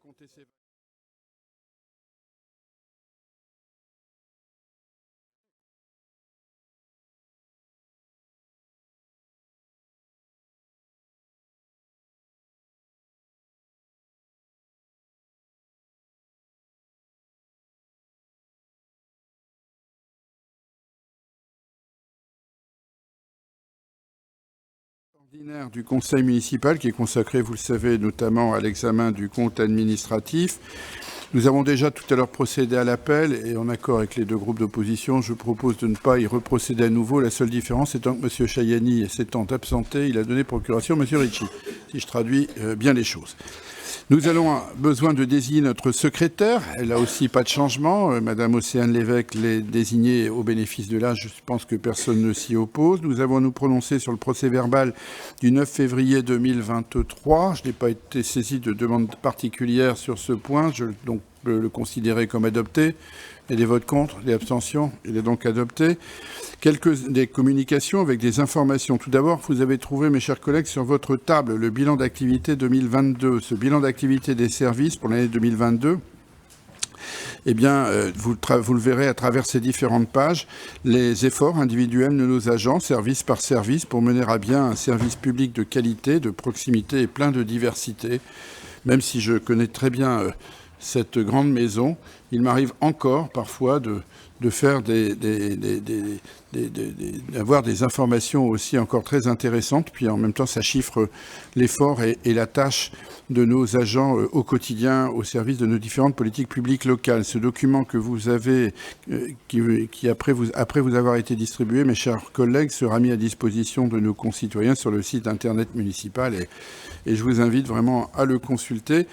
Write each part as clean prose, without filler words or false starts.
compter ses... ordinaire du conseil municipal qui est consacré, vous le savez, notamment à l'examen du compte administratif. Nous avons déjà tout à l'heure procédé à l'appel et en accord avec les deux groupes d'opposition, je propose de ne pas y reprocéder à nouveau. La seule différence étant que M. Chayani s'étant absenté, il a donné procuration à M. Ricci, si je traduis bien les choses. Nous avons besoin de désigner notre secrétaire. Elle n'a aussi pas de changement. Madame Océane Lévesque l'est désignée au bénéfice de l'âge. Je pense que personne ne s'y oppose. Nous avons à nous prononcer sur le procès-verbal du 9 février 2023. Je n'ai pas été saisi de demande particulière sur ce point. Je donc le considérer comme adopté. Il y a des votes contre, des abstentions. Il est donc adopté. Des communications avec des informations. Tout d'abord, vous avez trouvé, mes chers collègues, sur votre table le bilan d'activité 2022. Ce bilan d'activité des services pour l'année 2022, eh bien, vous le verrez à travers ces différentes pages, les efforts individuels de nos agents, service par service, pour mener à bien un service public de qualité, de proximité et plein de diversité. Même si je connais très bien cette grande maison, il m'arrive encore parfois de faire d'avoir des informations aussi encore très intéressantes, puis en même temps ça chiffre l'effort et la tâche de nos agents au quotidien au service de nos différentes politiques publiques locales. Ce document que vous avez, qui après vous avoir été distribué, mes chers collègues, sera mis à disposition de nos concitoyens sur le site internet municipal et je vous invite vraiment à le consulter.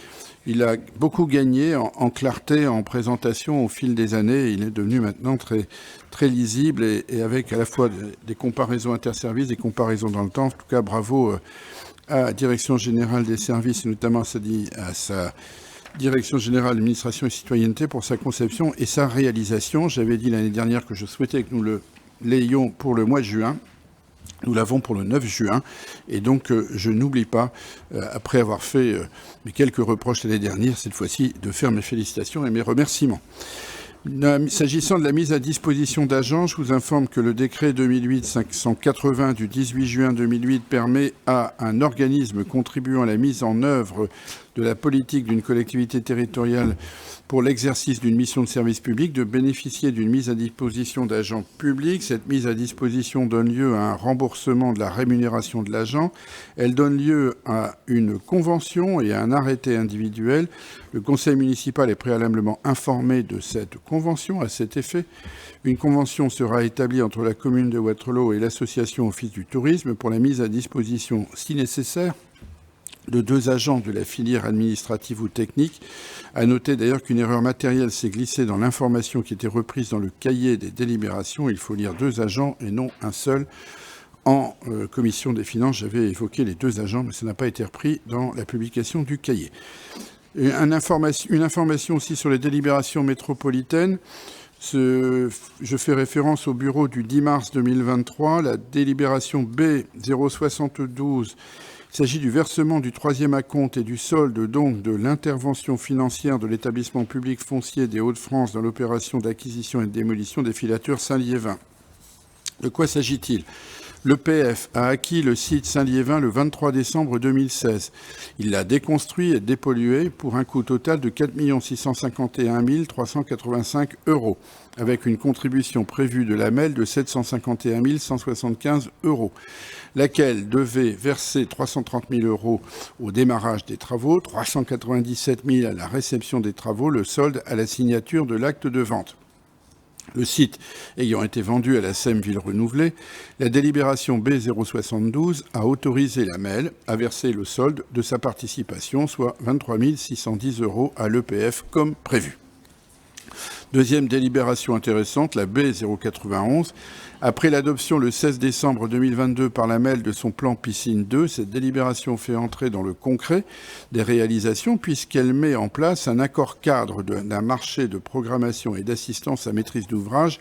Il a beaucoup gagné en clarté, en présentation au fil des années. Il est devenu maintenant très, très lisible et avec à la fois des comparaisons interservices, des comparaisons dans le temps. En tout cas, bravo à la Direction générale des services, et notamment à sa Direction générale de l'administration et citoyenneté pour sa conception et sa réalisation. J'avais dit l'année dernière que je souhaitais que nous l'ayons pour le mois de juin. Nous l'avons pour le 9 juin. Et donc, je n'oublie pas, après avoir fait mes quelques reproches l'année dernière, cette fois-ci, de faire mes félicitations et mes remerciements. S'agissant de la mise à disposition d'agents, je vous informe que le décret 2008-580 du 18 juin 2008 permet à un organisme contribuant à la mise en œuvre de la politique d'une collectivité territoriale pour l'exercice d'une mission de service public de bénéficier d'une mise à disposition d'agents publics. Cette mise à disposition donne lieu à un remboursement de la rémunération de l'agent. Elle donne lieu à une convention et à un arrêté individuel. Le conseil municipal est préalablement informé de cette convention à cet effet. Une convention sera établie entre la commune de Wattrelos et l'association Office du tourisme pour la mise à disposition, si nécessaire, de 2 agents de la filière administrative ou technique. À noter d'ailleurs qu'une erreur matérielle s'est glissée dans l'information qui était reprise dans le cahier des délibérations. Il faut lire 2 agents et non un seul. En commission des finances, j'avais évoqué les 2 agents, mais ça n'a pas été repris dans la publication du cahier. Une information aussi sur les délibérations métropolitaines. Je fais référence au bureau du 10 mars 2023. La délibération B072, il s'agit du versement du 3e acompte et du solde donc de l'intervention financière de l'établissement public foncier des Hauts-de-France dans l'opération d'acquisition et de démolition des filatures Saint-Liévin. De quoi s'agit-il ? L'EPF a acquis le site Saint-Liévin le 23 décembre 2016. Il l'a déconstruit et dépollué pour un coût total de 4 651 385 €, avec une contribution prévue de l'AMEL de 751 175 €, laquelle devait verser 330 000 € au démarrage des travaux, 397 000 à la réception des travaux, le solde à la signature de l'acte de vente. Le site ayant été vendu à la SEM Ville Renouvelée, la délibération B072 a autorisé l'AMEL à verser le solde de sa participation, soit 23 610 € à l'EPF comme prévu. Deuxième délibération intéressante, la B091. Après l'adoption le 16 décembre 2022 par la MEL de son plan Piscine 2, cette délibération fait entrer dans le concret des réalisations puisqu'elle met en place un accord cadre d'un marché de programmation et d'assistance à maîtrise d'ouvrage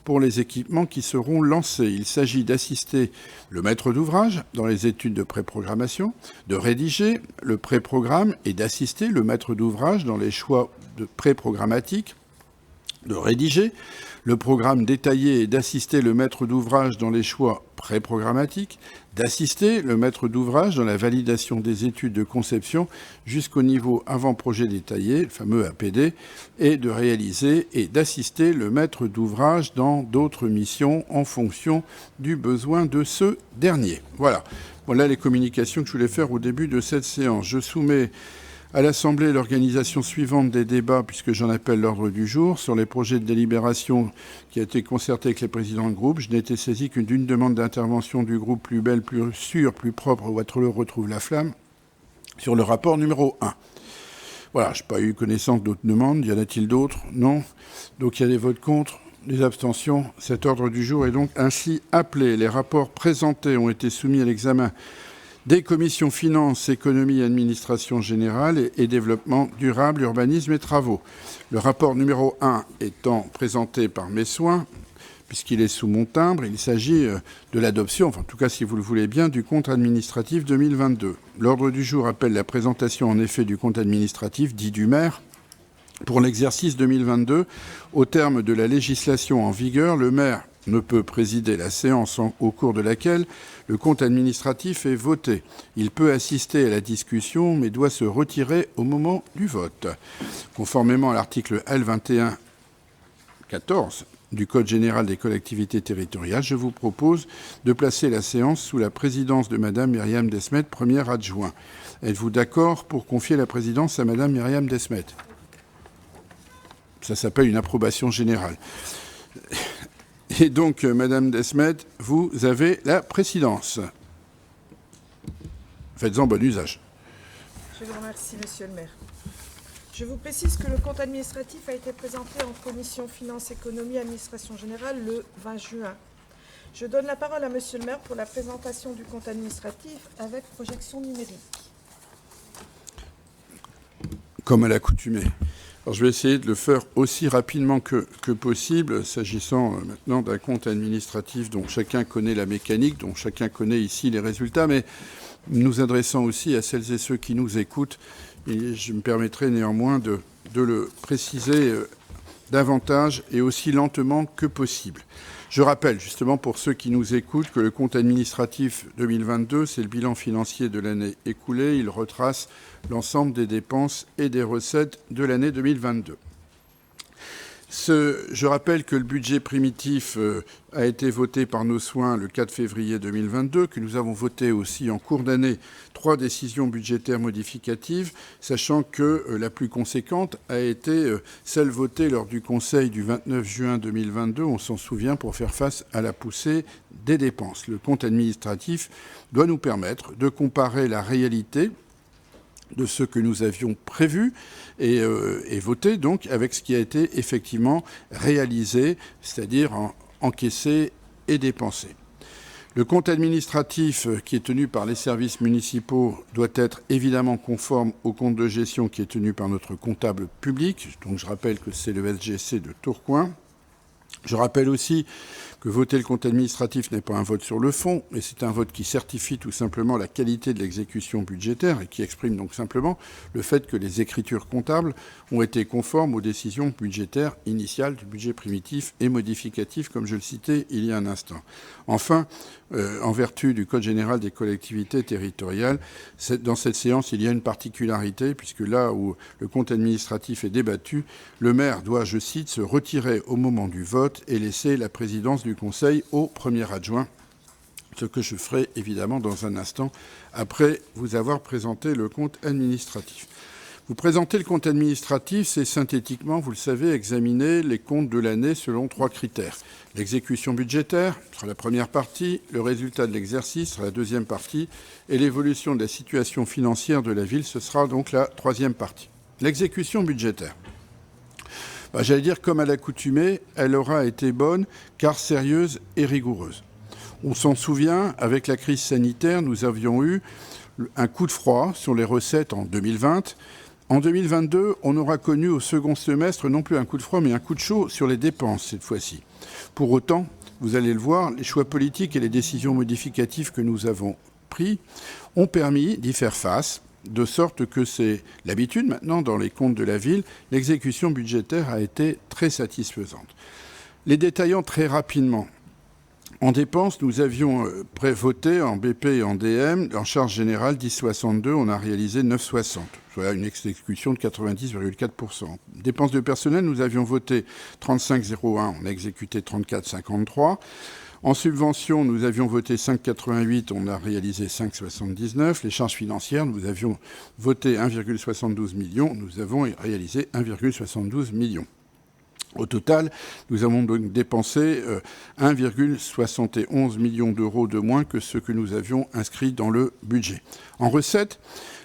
pour les équipements qui seront lancés. Il s'agit d'assister le maître d'ouvrage dans les études de pré-programmation, de rédiger le pré-programme et d'assister le maître d'ouvrage dans les choix de pré-programmatiques, de rédiger le programme détaillé et d'assister le maître d'ouvrage dans les choix pré-programmatiques, d'assister le maître d'ouvrage dans la validation des études de conception jusqu'au niveau avant-projet détaillé, le fameux APD, et de réaliser et d'assister le maître d'ouvrage dans d'autres missions en fonction du besoin de ce dernier. Voilà les communications que je voulais faire au début de cette séance. Je soumets à l'Assemblée l'organisation suivante des débats, puisque j'en appelle l'ordre du jour, sur les projets de délibération qui a été concerté avec les présidents de groupe. Je n'ai été saisi qu'une d'une demande d'intervention du groupe Plus belle, plus sûre, plus propre, Waterloo retrouve la flamme, sur le rapport numéro 1. Voilà, je n'ai pas eu connaissance d'autres demandes. Y en a-t-il d'autres? Non. Donc il y a des votes contre, des abstentions. Cet ordre du jour est donc ainsi appelé. Les rapports présentés ont été soumis à l'examen des commissions finances, économie et administration générale et développement durable, urbanisme et travaux. Le rapport numéro 1 étant présenté par mes soins, puisqu'il est sous mon timbre, il s'agit de l'adoption, enfin en tout cas si vous le voulez bien, du compte administratif 2022. L'ordre du jour appelle la présentation en effet du compte administratif dit du maire. Pour l'exercice 2022, au terme de la législation en vigueur, le maire ne peut présider la séance au cours de laquelle le compte administratif est voté. Il peut assister à la discussion, mais doit se retirer au moment du vote. Conformément à l'article L21-14 du Code général des collectivités territoriales, je vous propose de placer la séance sous la présidence de Madame Myriam Desmet, première adjointe. Êtes-vous d'accord pour confier la présidence à Madame Myriam Desmet? Ça s'appelle une approbation générale. Et donc, Madame Desmet, vous avez la présidence. Faites-en bon usage. Je vous remercie, Monsieur le maire. Je vous précise que le compte administratif a été présenté en commission finances, économie et administration générale le 20 juin. Je donne la parole à Monsieur le maire pour la présentation du compte administratif avec projection numérique. Comme à l'accoutumée. Alors, je vais essayer de le faire aussi rapidement que possible, s'agissant maintenant d'un compte administratif dont chacun connaît la mécanique, dont chacun connaît ici les résultats, mais nous adressant aussi à celles et ceux qui nous écoutent. Et je me permettrai néanmoins de le préciser davantage et aussi lentement que possible. Je rappelle, justement, pour ceux qui nous écoutent, que le compte administratif 2022, c'est le bilan financier de l'année écoulée. Il retrace l'ensemble des dépenses et des recettes de l'année 2022. Je rappelle que le budget primitif a été voté par nos soins le 4 février 2022, que nous avons voté aussi en cours d'année 3 décisions budgétaires modificatives, sachant que la plus conséquente a été celle votée lors du Conseil du 29 juin 2022, on s'en souvient, pour faire face à la poussée des dépenses. Le compte administratif doit nous permettre de comparer la réalité de ce que nous avions prévu et voté, donc, avec ce qui a été effectivement réalisé, c'est-à-dire encaissé et dépensé. Le compte administratif qui est tenu par les services municipaux doit être évidemment conforme au compte de gestion qui est tenu par notre comptable public. Donc je rappelle que c'est le SGC de Tourcoing. Je rappelle aussi que voter le compte administratif n'est pas un vote sur le fond, mais c'est un vote qui certifie tout simplement la qualité de l'exécution budgétaire et qui exprime donc simplement le fait que les écritures comptables ont été conformes aux décisions budgétaires initiales du budget primitif et modificatif, comme je le citais il y a un instant. Enfin, en vertu du Code général des collectivités territoriales, dans cette séance, il y a une particularité, puisque là où le compte administratif est débattu, le maire doit, je cite, se retirer au moment du vote et laisser la présidence du Conseil au premier adjoint, ce que je ferai évidemment dans un instant, après vous avoir présenté le compte administratif. Vous présenter le compte administratif, c'est synthétiquement, vous le savez, examiner les comptes de l'année selon 3 critères. L'exécution budgétaire sera la première partie, le résultat de l'exercice sera la deuxième partie, et l'évolution de la situation financière de la ville, ce sera donc la troisième partie. L'exécution budgétaire. J'allais dire, comme à l'accoutumée, elle aura été bonne, car sérieuse et rigoureuse. On s'en souvient, avec la crise sanitaire, nous avions eu un coup de froid sur les recettes en 2020. En 2022, on aura connu au second semestre non plus un coup de froid, mais un coup de chaud sur les dépenses cette fois-ci. Pour autant, vous allez le voir, les choix politiques et les décisions modificatives que nous avons pris ont permis d'y faire face, de sorte que c'est l'habitude maintenant dans les comptes de la ville, l'exécution budgétaire a été très satisfaisante. Les détaillant très rapidement. En dépenses, nous avions voté en BP et en DM, en charge générale 10,62, on a réalisé 9,60, soit une exécution de 90,4%. Dépenses de personnel, nous avions voté 35,01, on a exécuté 34,53. En subvention, nous avions voté 5,88, on a réalisé 5,79. Les charges financières, nous avions voté 1,72 million, nous avons réalisé 1,72 million. Au total, nous avons donc dépensé 1,71 million d'euros de moins que ce que nous avions inscrit dans le budget. En recettes,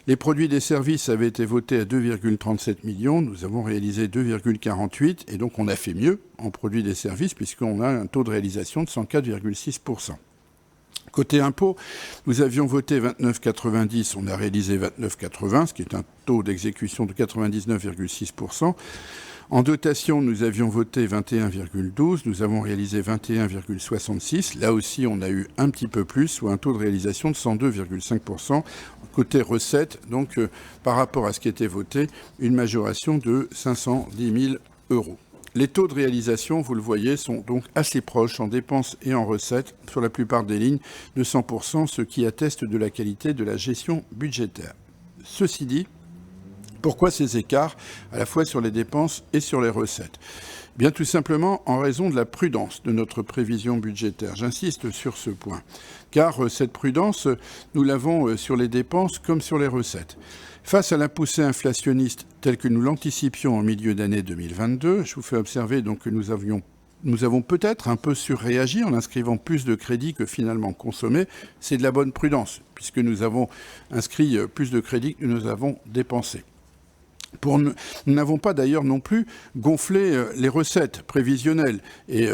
les produits des services avaient été votés à 2,37 millions. Nous avons réalisé 2,48 et donc on a fait mieux en produits des services puisqu'on a un taux de réalisation de 104,6%. Côté impôts, nous avions voté 29,90, on a réalisé 29,80, ce qui est un taux d'exécution de 99,6%. En dotation, nous avions voté 21,12, nous avons réalisé 21,66. Là aussi, on a eu un petit peu plus, soit un taux de réalisation de 102,5%. Côté recettes, donc par rapport à ce qui était voté, une majoration de 510 000 euros. Les taux de réalisation, vous le voyez, sont donc assez proches en dépenses et en recettes sur la plupart des lignes de 100%, ce qui atteste de la qualité de la gestion budgétaire. Ceci dit, pourquoi ces écarts, à la fois sur les dépenses et sur les recettes ? Bien tout simplement en raison de la prudence de notre prévision budgétaire. J'insiste sur ce point, car cette prudence, nous l'avons sur les dépenses comme sur les recettes. Face à la poussée inflationniste telle que nous l'anticipions en milieu d'année 2022, je vous fais observer donc que nous avons peut-être un peu surréagi en inscrivant plus de crédits que finalement consommés. C'est de la bonne prudence, puisque nous avons inscrit plus de crédits que nous avons dépensés. Nous n'avons pas d'ailleurs non plus gonflé les recettes prévisionnelles. Et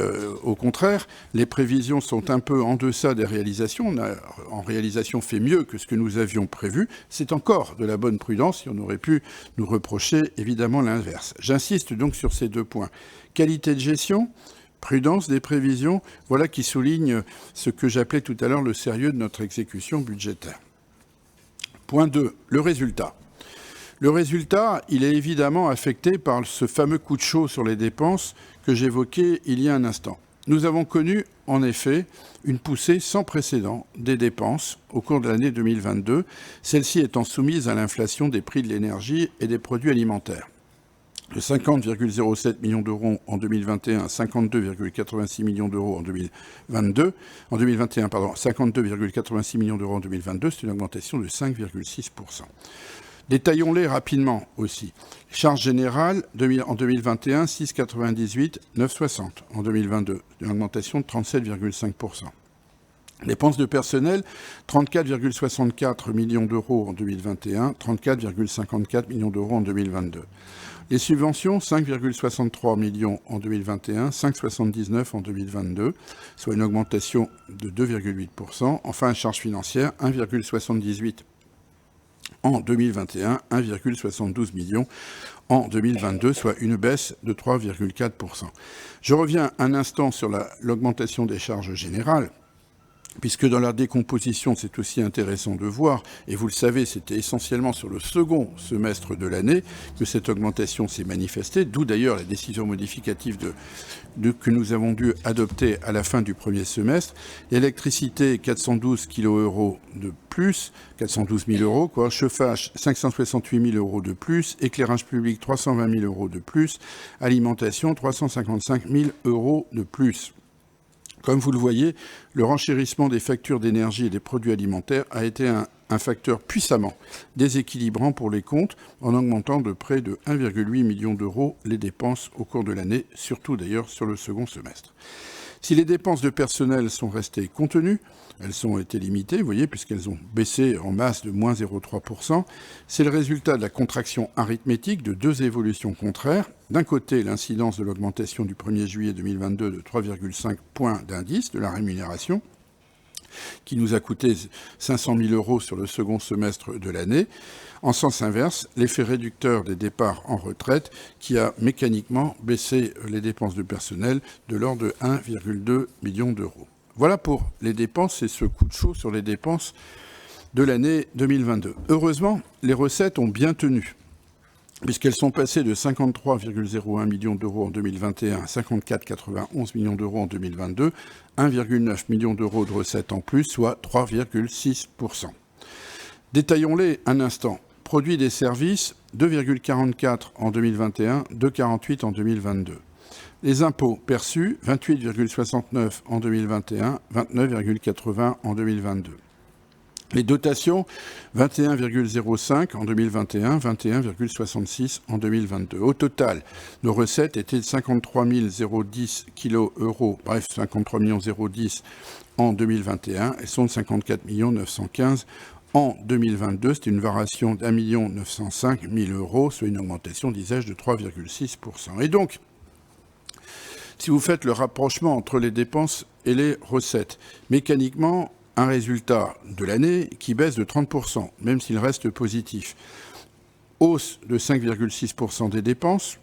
au contraire, les prévisions sont un peu en deçà des réalisations. On a en réalisation fait mieux que ce que nous avions prévu. C'est encore de la bonne prudence et on aurait pu nous reprocher évidemment l'inverse. J'insiste donc sur ces deux points. Qualité de gestion, prudence des prévisions, voilà qui souligne ce que j'appelais tout à l'heure le sérieux de notre exécution budgétaire. Point 2, le résultat. Le résultat, il est évidemment affecté par ce fameux coup de chaud sur les dépenses que j'évoquais il y a un instant. Nous avons connu, en effet, une poussée sans précédent des dépenses au cours de l'année 2022, celle-ci étant soumise à l'inflation des prix de l'énergie et des produits alimentaires. De 50,07 millions d'euros en 2021 à 52,86 millions d'euros en 2022. En 2021, 52,86 millions d'euros en 2022, c'est une augmentation de 5,6%. Détaillons-les rapidement aussi. Charges générales, en 2021, 6,98, 9,60 en 2022, une augmentation de 37,5%. Dépenses de personnel, 34,64 millions d'euros en 2021, 34,54 millions d'euros en 2022. Les subventions, 5,63 millions en 2021, 5,79 en 2022, soit une augmentation de 2,8%. Enfin, charges financières, 1,78 en 2021, 1,72 millions en 2022, soit une baisse de 3,4%. Je reviens un instant sur l'augmentation des charges générales, puisque dans la décomposition, c'est aussi intéressant de voir, et vous le savez, c'était essentiellement sur le second semestre de l'année que cette augmentation s'est manifestée, d'où d'ailleurs la décision modificative que nous avons dû adopter à la fin du premier semestre. Électricité, 412 kg de plus, 412 000 euros, quoi. Chauffage, 568 000 euros de plus, éclairage public, 320 000 euros de plus, alimentation, 355 000 euros de plus. Comme vous le voyez, le renchérissement des factures d'énergie et des produits alimentaires a été un facteur puissamment déséquilibrant pour les comptes, en augmentant de près de 1,8 million d'euros les dépenses au cours de l'année, surtout d'ailleurs sur le second semestre. Si les dépenses de personnel sont restées contenues, elles ont été limitées, vous voyez, puisqu'elles ont baissé en masse de moins 0,3%, c'est le résultat de la contraction arithmétique de deux évolutions contraires. D'un côté, l'incidence de l'augmentation du 1er juillet 2022 de 3,5 points d'indice de la rémunération, qui nous a coûté 500 000 € sur le second semestre de l'année. En sens inverse, l'effet réducteur des départs en retraite qui a mécaniquement baissé les dépenses de personnel de l'ordre de 1,2 million d'euros. Voilà pour les dépenses et ce coup de chaud sur les dépenses de l'année 2022. Heureusement, les recettes ont bien tenu, puisqu'elles sont passées de 53,01 millions d'euros en 2021 à 54,91 millions d'euros en 2022, 1,9 million d'euros de recettes en plus, soit 3,6%. Détaillons-les un instant. Produits des services, 2,44 en 2021, 2,48 en 2022. Les impôts perçus, 28,69 en 2021, 29,80 en 2022. Les dotations, 21,05 en 2021, 21,66 en 2022. Au total, nos recettes étaient de 53 010 kg, bref, 53 010 en 2021 et sont de 54 915 en 2022. C'est une variation d'1 905 000 €, soit une augmentation, disais-je, de 3,6%. Et donc, si vous faites le rapprochement entre les dépenses et les recettes, mécaniquement, un résultat de l'année qui baisse de 30%, même s'il reste positif. Hausse de 5,6% des dépenses,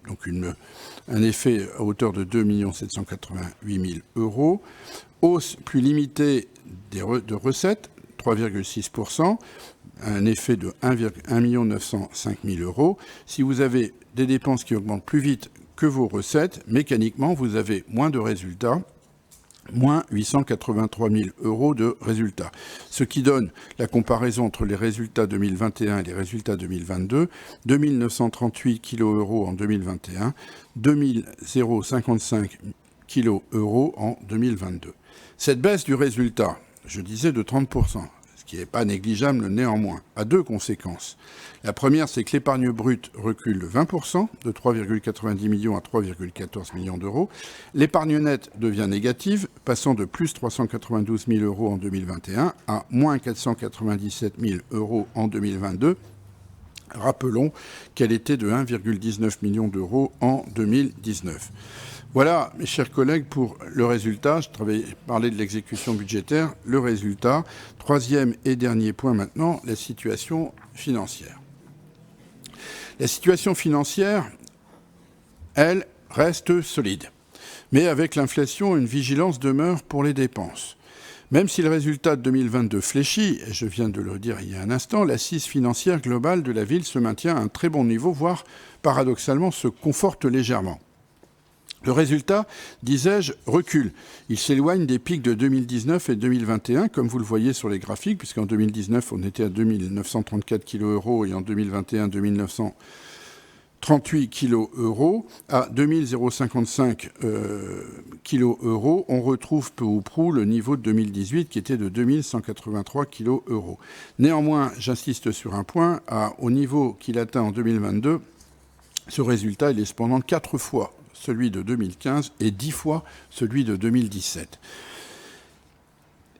donc un effet à hauteur de 2 788 000 €. Hausse plus limitée de recettes, 3,6%, un effet de 1 905 000 €. Si vous avez des dépenses qui augmentent plus vite que vos recettes, mécaniquement, vous avez moins de résultats, moins 883 000 € de résultats. Ce qui donne la comparaison entre les résultats 2021 et les résultats 2022, 2 938 kg € en 2021, 2 055 kg € en 2022. Cette baisse du résultat, je disais de 30%, ce qui n'est pas négligeable néanmoins, a deux conséquences. La première, c'est que l'épargne brute recule de 20%, de 3,90 millions à 3,14 millions d'euros. L'épargne nette devient négative, passant de plus 392 000 € en 2021 à moins 497 000 € en 2022. Rappelons qu'elle était de 1,19 million d'euros en 2019. Voilà, mes chers collègues, pour le résultat. Je parlais de l'exécution budgétaire. Le résultat. Troisième et dernier point maintenant, la situation financière. La situation financière, elle, reste solide. Mais avec l'inflation, une vigilance demeure pour les dépenses. Même si le résultat de 2022 fléchit, et je viens de le dire il y a un instant, l'assise financière globale de la ville se maintient à un très bon niveau, voire paradoxalement se conforte légèrement. Le résultat, disais-je, recule. Il s'éloigne des pics de 2019 et 2021, comme vous le voyez sur les graphiques, puisqu'en 2019, on était à 2 934 kg € et en 2021, 2 938 kg €. À 2 055 kg €, on retrouve peu ou prou le niveau de 2018, qui était de 2 183 kg €. Néanmoins, j'insiste sur un point, au niveau qu'il atteint en 2022, ce résultat, il est cependant 4 fois celui de 2015 et 10 fois celui de 2017.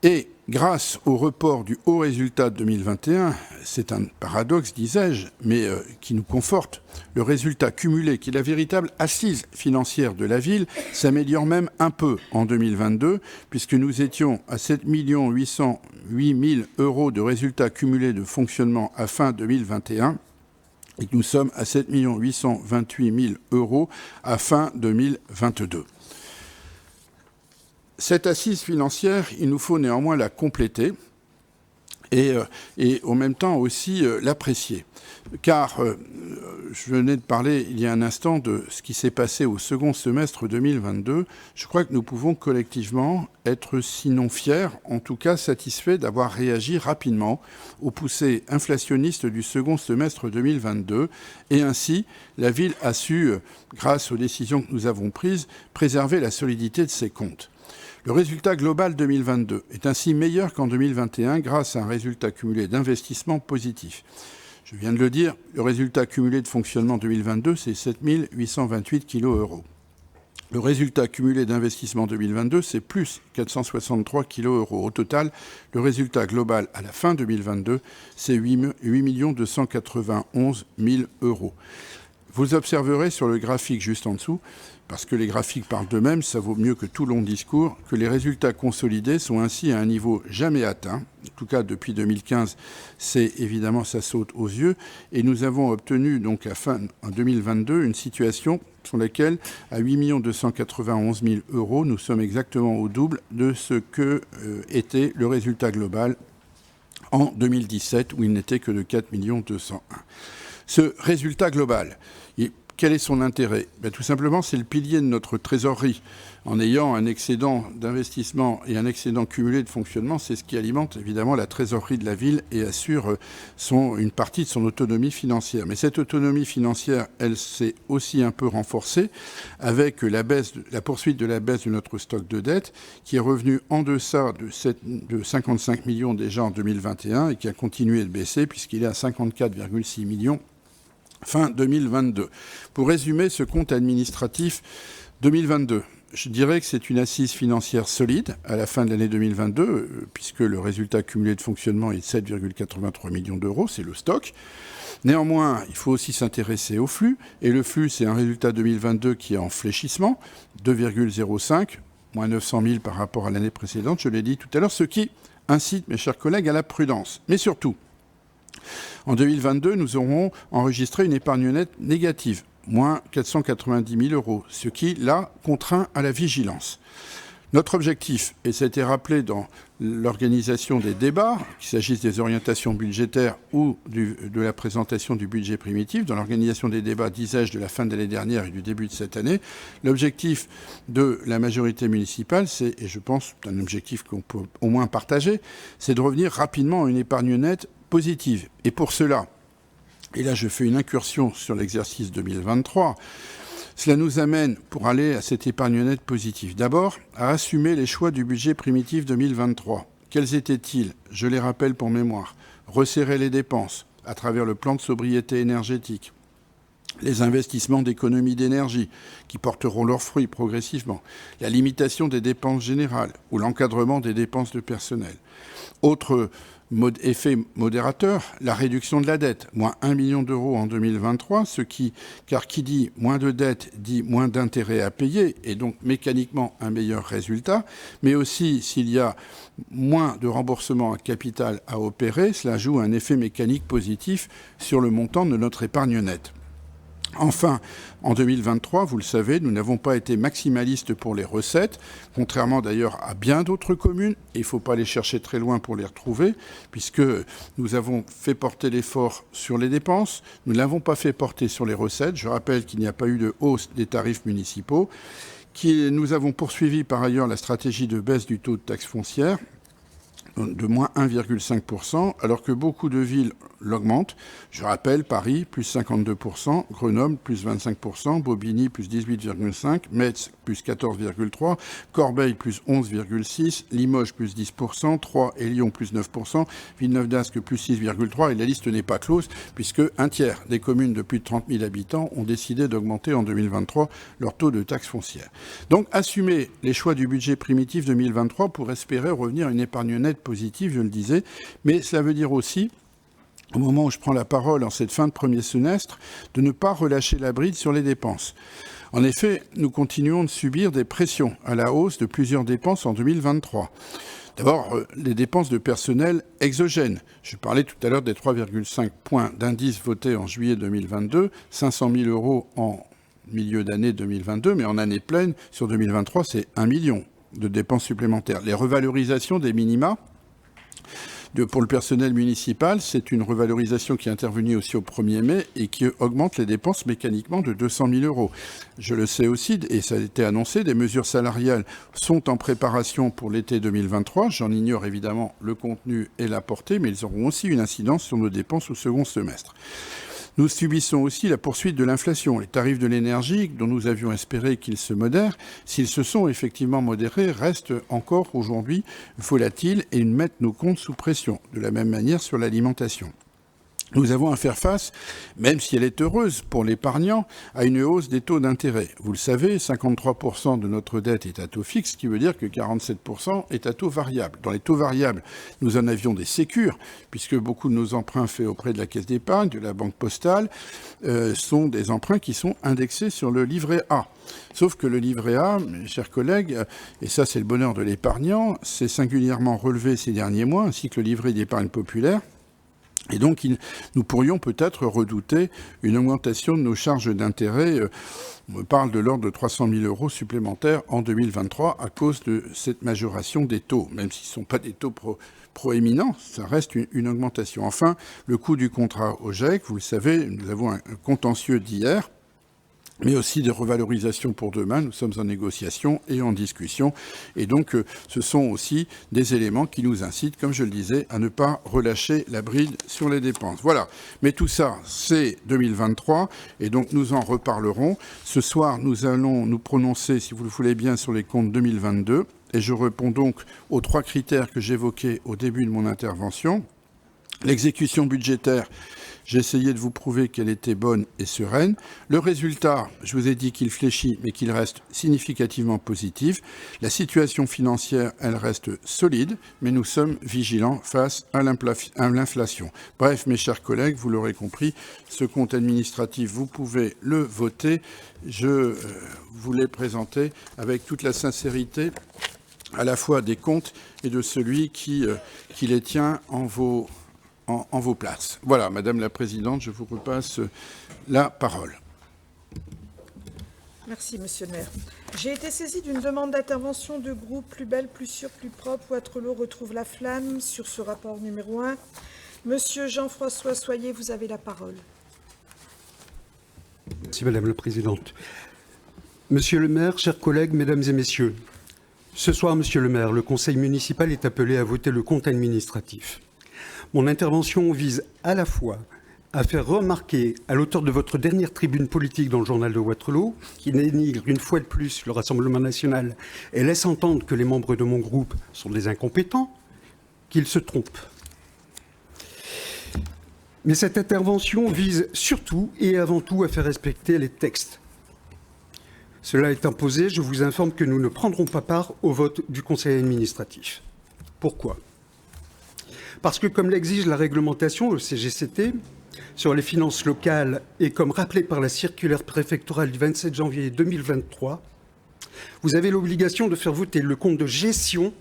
Et grâce au report du haut résultat de 2021, c'est un paradoxe, disais-je, mais qui nous conforte, le résultat cumulé, qui est la véritable assise financière de la ville, s'améliore même un peu en 2022, puisque nous étions à 7 808 000 € de résultats cumulés de fonctionnement à fin 2021, et que nous sommes à 7 828 000 € à fin 2022. Cette assise financière, il nous faut néanmoins la compléter et en même temps aussi l'apprécier. Car je venais de parler il y a un instant de ce qui s'est passé au second semestre 2022. Je crois que nous pouvons collectivement être sinon fiers, en tout cas satisfaits d'avoir réagi rapidement aux poussées inflationnistes du second semestre 2022. Et ainsi, la ville a su, grâce aux décisions que nous avons prises, préserver la solidité de ses comptes. Le résultat global 2022 est ainsi meilleur qu'en 2021 grâce à un résultat cumulé d'investissement positif. Je viens de le dire, le résultat cumulé de fonctionnement 2022, c'est 7 828 kg €. Le résultat cumulé d'investissement 2022, c'est plus 463 kg euros. Au total, le résultat global à la fin 2022, c'est 8 291 000 euros. Vous observerez sur le graphique juste en dessous, parce que les graphiques parlent d'eux-mêmes, ça vaut mieux que tout long discours, que les résultats consolidés sont ainsi à un niveau jamais atteint. En tout cas, depuis 2015, c'est évidemment, ça saute aux yeux. Et nous avons obtenu, donc, en 2022, une situation sur laquelle, à 8 291 000 euros, nous sommes exactement au double de ce que était le résultat global en 2017, où il n'était que de 4 201 000. Ce résultat global, quel est son intérêt ? Tout simplement, c'est le pilier de notre trésorerie. En ayant un excédent d'investissement et un excédent cumulé de fonctionnement, c'est ce qui alimente évidemment la trésorerie de la ville et assure une partie de son autonomie financière. Mais cette autonomie financière, elle s'est aussi un peu renforcée avec la poursuite de la baisse de notre stock de dette, qui est revenu en deçà de 55 millions déjà en 2021 et qui a continué de baisser puisqu'il est à 54,6 millions fin 2022. Pour résumer ce compte administratif 2022, je dirais que c'est une assise financière solide à la fin de l'année 2022, puisque le résultat cumulé de fonctionnement est de 7,83 millions d'euros, c'est le stock. Néanmoins, il faut aussi s'intéresser au flux, et le flux, c'est un résultat 2022 qui est en fléchissement, 2,05, moins 900 000 par rapport à l'année précédente, je l'ai dit tout à l'heure, ce qui incite, mes chers collègues, à la prudence. Mais surtout, en 2022, nous aurons enregistré une épargne nette négative, moins 490 000 euros, ce qui, là, contraint à la vigilance. Notre objectif, et ça a été rappelé dans l'organisation des débats, qu'il s'agisse des orientations budgétaires ou de la présentation du budget primitif, dans l'organisation des débats, disais-je, de la fin de l'année dernière et du début de cette année, l'objectif de la majorité municipale, c'est, et je pense c'est un objectif qu'on peut au moins partager, c'est de revenir rapidement à une épargne nette positive. Et pour cela, et là je fais une incursion sur l'exercice 2023, cela nous amène, pour aller à cette épargne nette positive, d'abord à assumer les choix du budget primitif 2023. Quels étaient-ils ? Je les rappelle pour mémoire. Resserrer les dépenses à travers le plan de sobriété énergétique, les investissements d'économie d'énergie qui porteront leurs fruits progressivement, la limitation des dépenses générales ou l'encadrement des dépenses de personnel. Autre effet modérateur, la réduction de la dette, moins 1 million d'euros en 2023, car qui dit moins de dette dit moins d'intérêts à payer et donc mécaniquement un meilleur résultat, mais aussi s'il y a moins de remboursement à capital à opérer, cela joue un effet mécanique positif sur le montant de notre épargne nette. Enfin, en 2023, vous le savez, nous n'avons pas été maximalistes pour les recettes, contrairement d'ailleurs à bien d'autres communes, et il ne faut pas aller chercher très loin pour les retrouver, puisque nous avons fait porter l'effort sur les dépenses, nous ne l'avons pas fait porter sur les recettes. Je rappelle qu'il n'y a pas eu de hausse des tarifs municipaux, nous avons poursuivi par ailleurs la stratégie de baisse du taux de taxe foncière, de moins 1,5%, alors que beaucoup de villes l'augmentent. Je rappelle Paris, plus 52%, Grenoble, plus 25%, Bobigny, plus 18,5%, Metz, plus 14,3%, Corbeil, plus 11,6%, Limoges, plus 10%, Troyes et Lyon, plus 9%, Villeneuve-d'Ascq, plus 6,3%, et la liste n'est pas close, puisque un tiers des communes de plus de 30 000 habitants ont décidé d'augmenter en 2023 leur taux de taxe foncière. Donc, assumer les choix du budget primitif 2023 pour espérer revenir à une épargne nette positive, je le disais, mais cela veut dire aussi, au moment où je prends la parole en cette fin de premier semestre, de ne pas relâcher la bride sur les dépenses. En effet, nous continuons de subir des pressions à la hausse de plusieurs dépenses en 2023. D'abord, les dépenses de personnel exogènes. Je parlais tout à l'heure des 3,5 points d'indice votés en juillet 2022, 500 000 euros en milieu d'année 2022, mais en année pleine, sur 2023, c'est 1 million de dépenses supplémentaires. Les revalorisations des minima pour le personnel municipal, c'est une revalorisation qui est intervenue aussi au 1er mai et qui augmente les dépenses mécaniquement de 200 000 euros. Je le sais aussi, et ça a été annoncé, des mesures salariales sont en préparation pour l'été 2023. J'en ignore évidemment le contenu et la portée, mais ils auront aussi une incidence sur nos dépenses au second semestre. Nous subissons aussi la poursuite de l'inflation. Les tarifs de l'énergie, dont nous avions espéré qu'ils se modèrent, s'ils se sont effectivement modérés, restent encore aujourd'hui volatiles et mettent nos comptes sous pression. De la même manière sur l'alimentation. Nous avons à faire face, même si elle est heureuse pour l'épargnant, à une hausse des taux d'intérêt. Vous le savez, 53% de notre dette est à taux fixe, ce qui veut dire que 47% est à taux variable. Dans les taux variables, nous en avions des sécures, puisque beaucoup de nos emprunts faits auprès de la Caisse d'épargne, de la Banque postale, sont des emprunts qui sont indexés sur le livret A. Sauf que le livret A, mes chers collègues, et ça c'est le bonheur de l'épargnant, s'est singulièrement relevé ces derniers mois, ainsi que le livret d'épargne populaire. Et donc, nous pourrions peut-être redouter une augmentation de nos charges d'intérêt. On parle de l'ordre de 300 000 € supplémentaires en 2023 à cause de cette majoration des taux. Même s'ils ne sont pas des taux proéminents, ça reste une augmentation. Enfin, le coût du contrat OGEC, vous le savez, nous avons un contentieux d'hier, mais aussi des revalorisations pour demain. Nous sommes en négociation et en discussion. Et donc, ce sont aussi des éléments qui nous incitent, comme je le disais, à ne pas relâcher la bride sur les dépenses. Voilà. Mais tout ça, c'est 2023. Et donc, nous en reparlerons. Ce soir, nous allons nous prononcer, si vous le voulez bien, sur les comptes 2022. Et je réponds donc aux 3 critères que j'évoquais au début de mon intervention. L'exécution budgétaire, j'ai essayé de vous prouver qu'elle était bonne et sereine. Le résultat, je vous ai dit qu'il fléchit, mais qu'il reste significativement positif. La situation financière, elle reste solide, mais nous sommes vigilants face à l'inflation. Bref, mes chers collègues, vous l'aurez compris, ce compte administratif, vous pouvez le voter. Je vous l'ai présenté avec toute la sincérité, à la fois des comptes et de celui qui les tient en vos places. Voilà, Madame la Présidente, je vous repasse la parole. Merci, Monsieur le maire. J'ai été saisie d'une demande d'intervention de groupe Plus belle, plus sûre, plus propre, Wattrelos retrouve la flamme sur ce rapport numéro 1. Monsieur Jean-François Soyer, vous avez la parole. Merci, Madame la Présidente. Monsieur le maire, chers collègues, Mesdames et Messieurs, ce soir, Monsieur le maire, le Conseil municipal est appelé à voter le compte administratif. Mon intervention vise à la fois à faire remarquer à l'auteur de votre dernière tribune politique dans le journal de Wattrelos, qui dénigre une fois de plus le Rassemblement national et laisse entendre que les membres de mon groupe sont des incompétents, qu'il se trompe. Mais cette intervention vise surtout et avant tout à faire respecter les textes. Cela est imposé, je vous informe que nous ne prendrons pas part au vote du Conseil administratif. Pourquoi ? Parce que, comme l'exige la réglementation, le CGCT, sur les finances locales et comme rappelé par la circulaire préfectorale du 27 janvier 2023, vous avez l'obligation de faire voter le compte de gestion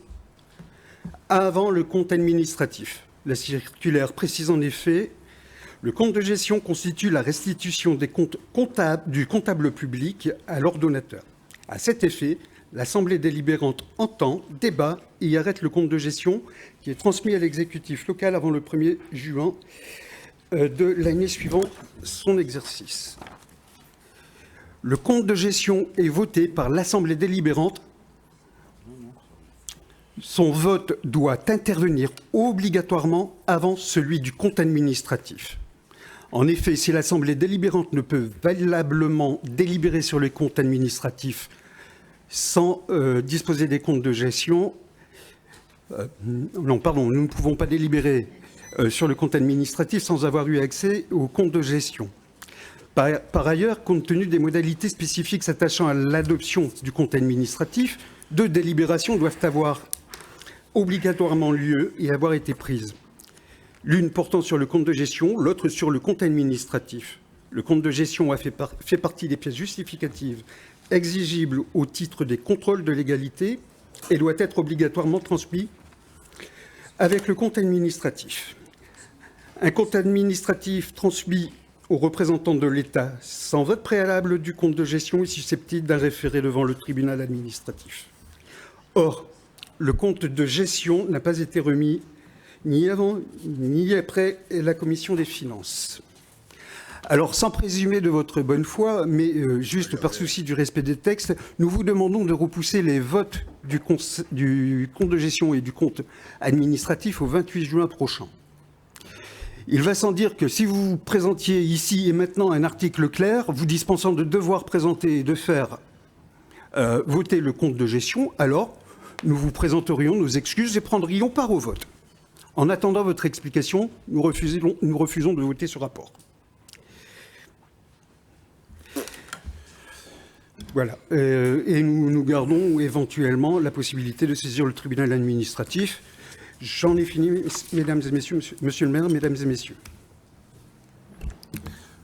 avant le compte administratif. La circulaire précise en effet, le compte de gestion constitue la restitution des comptes du comptable public à l'ordonnateur. À cet effet, l'Assemblée délibérante entend, débat et arrête le compte de gestion qui est transmis à l'exécutif local avant le 1er juin de l'année suivant son exercice. Le compte de gestion est voté par l'Assemblée délibérante. Son vote doit intervenir obligatoirement avant celui du compte administratif. En effet, si l'Assemblée délibérante ne peut valablement délibérer sur les comptes administratifs sans disposer des comptes de gestion, nous ne pouvons pas délibérer sur le compte administratif sans avoir eu accès au compte de gestion. Par ailleurs, compte tenu des modalités spécifiques s'attachant à l'adoption du compte administratif, 2 délibérations doivent avoir obligatoirement lieu et avoir été prises. L'une portant sur le compte de gestion, l'autre sur le compte administratif. Le compte de gestion a fait partie des pièces justificatives exigibles au titre des contrôles de légalité et doit être obligatoirement transmis avec le compte administratif. Un compte administratif transmis aux représentants de l'État sans vote préalable du compte de gestion est susceptible d'un référé devant le tribunal administratif. Or, le compte de gestion n'a pas été remis ni avant ni après la commission des finances. Alors, sans présumer de votre bonne foi, mais juste par souci du respect des textes, nous vous demandons de repousser les votes du compte de gestion et du compte administratif au 28 juin prochain. Il va sans dire que si vous présentiez ici et maintenant un article clair, vous dispensant de devoir présenter et de faire voter le compte de gestion, alors nous vous présenterions nos excuses et prendrions part au vote. En attendant votre explication, nous refusons de voter ce rapport. Voilà. Et nous gardons éventuellement la possibilité de saisir le tribunal administratif. J'en ai fini, mesdames et messieurs, monsieur le maire, mesdames et messieurs.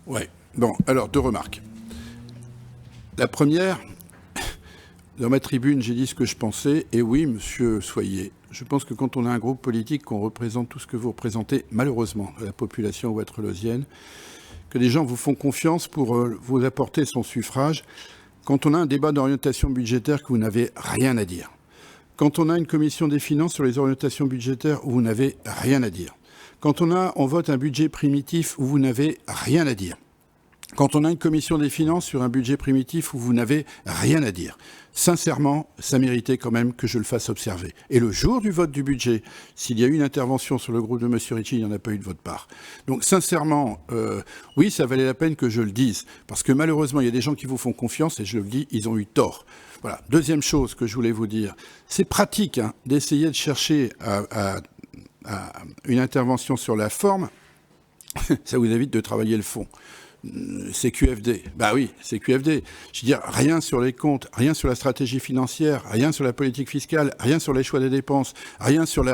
Ouais. Bon, alors, 2 remarques. La première, dans ma tribune, j'ai dit ce que je pensais. Et oui, monsieur Soyer, je pense que quand on a un groupe politique, qu'on représente tout ce que vous représentez, malheureusement, la population ouest-relosienne, que les gens vous font confiance pour vous apporter son suffrage, quand on a un débat d'orientation budgétaire que vous n'avez rien à dire, quand on a une commission des finances sur les orientations budgétaires où vous n'avez rien à dire, quand on vote un budget primitif où vous n'avez rien à dire, quand on a une commission des finances sur un budget primitif où vous n'avez rien à dire, sincèrement, ça méritait quand même que je le fasse observer. Et le jour du vote du budget, s'il y a eu une intervention sur le groupe de M. Ritchie, il n'y en a pas eu de votre part. Donc sincèrement, oui, ça valait la peine que je le dise, parce que malheureusement, il y a des gens qui vous font confiance, et je le dis, ils ont eu tort. Voilà. Deuxième chose que je voulais vous dire, c'est pratique d'essayer de chercher à une intervention sur la forme, ça vous évite de travailler le fond. C'est QFD. Bah oui, c'est QFD. Je veux dire, rien sur les comptes, rien sur la stratégie financière, rien sur la politique fiscale, rien sur les choix des dépenses, rien sur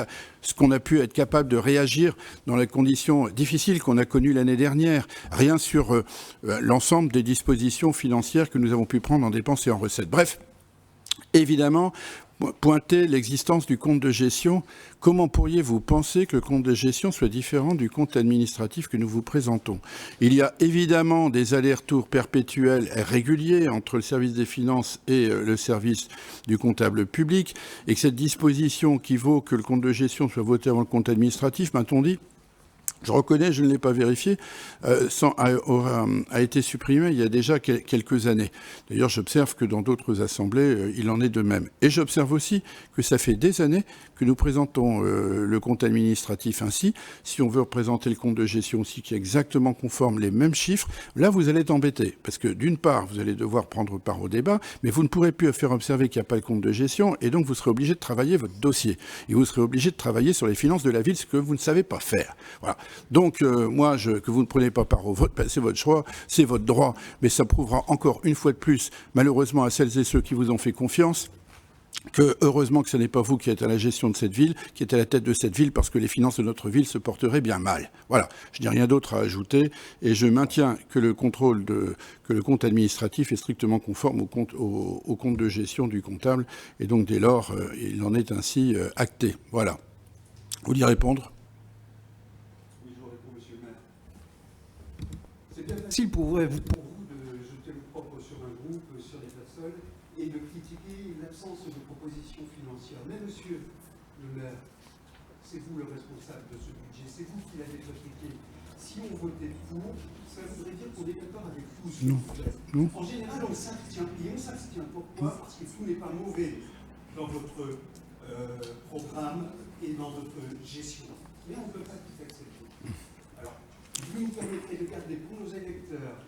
ce qu'on a pu être capable de réagir dans les conditions difficiles qu'on a connues l'année dernière, rien sur l'ensemble des dispositions financières que nous avons pu prendre en dépenses et en recettes. Bref, évidemment, pointer l'existence du compte de gestion. Comment pourriez-vous penser que le compte de gestion soit différent du compte administratif que nous vous présentons? Il y a évidemment des allers-retours perpétuels et réguliers entre le service des finances et le service du comptable public, et que cette disposition qui vaut que le compte de gestion soit voté avant le compte administratif, m'a-t-on dit, je reconnais, je ne l'ai pas vérifié, a été supprimé il y a déjà quelques années. D'ailleurs, j'observe que dans d'autres assemblées, il en est de même. Et j'observe aussi que ça fait des années que nous présentons le compte administratif ainsi. Si on veut représenter le compte de gestion aussi, qui est exactement conforme, les mêmes chiffres, là, vous allez être embêté. Parce que d'une part, vous allez devoir prendre part au débat, mais vous ne pourrez plus faire observer qu'il n'y a pas le compte de gestion, et donc vous serez obligé de travailler votre dossier. Et vous serez obligé de travailler sur les finances de la ville, ce que vous ne savez pas faire. Voilà. Donc, moi, que vous ne prenez pas part au vote, c'est votre choix, c'est votre droit, mais ça prouvera encore une fois de plus, malheureusement à celles et ceux qui vous ont fait confiance, que heureusement que ce n'est pas vous qui êtes à la gestion de cette ville, qui êtes à la tête de cette ville, parce que les finances de notre ville se porteraient bien mal. Voilà, je n'ai rien d'autre à ajouter, et je maintiens que le compte administratif est strictement conforme au compte de gestion du comptable, et donc dès lors, il en est ainsi acté. Voilà. Vous voulez répondre ? C'est bien facile pour vous de jeter l'opprobre sur un groupe, sur des personnes, et de critiquer l'absence de propositions financières. Mais monsieur le maire, c'est vous le responsable de ce budget, c'est vous qui l'avez critiqué. Si on votait pour, ça voudrait dire qu'on est d'accord avec vous. Non. En général, on s'abstient. Et on s'abstient. Pourquoi? Parce que tout n'est pas mauvais dans votre programme et dans votre gestion. Mais on ne peut pas tout accepter. Alors, vous nous permettrez de garder pour nos électeurs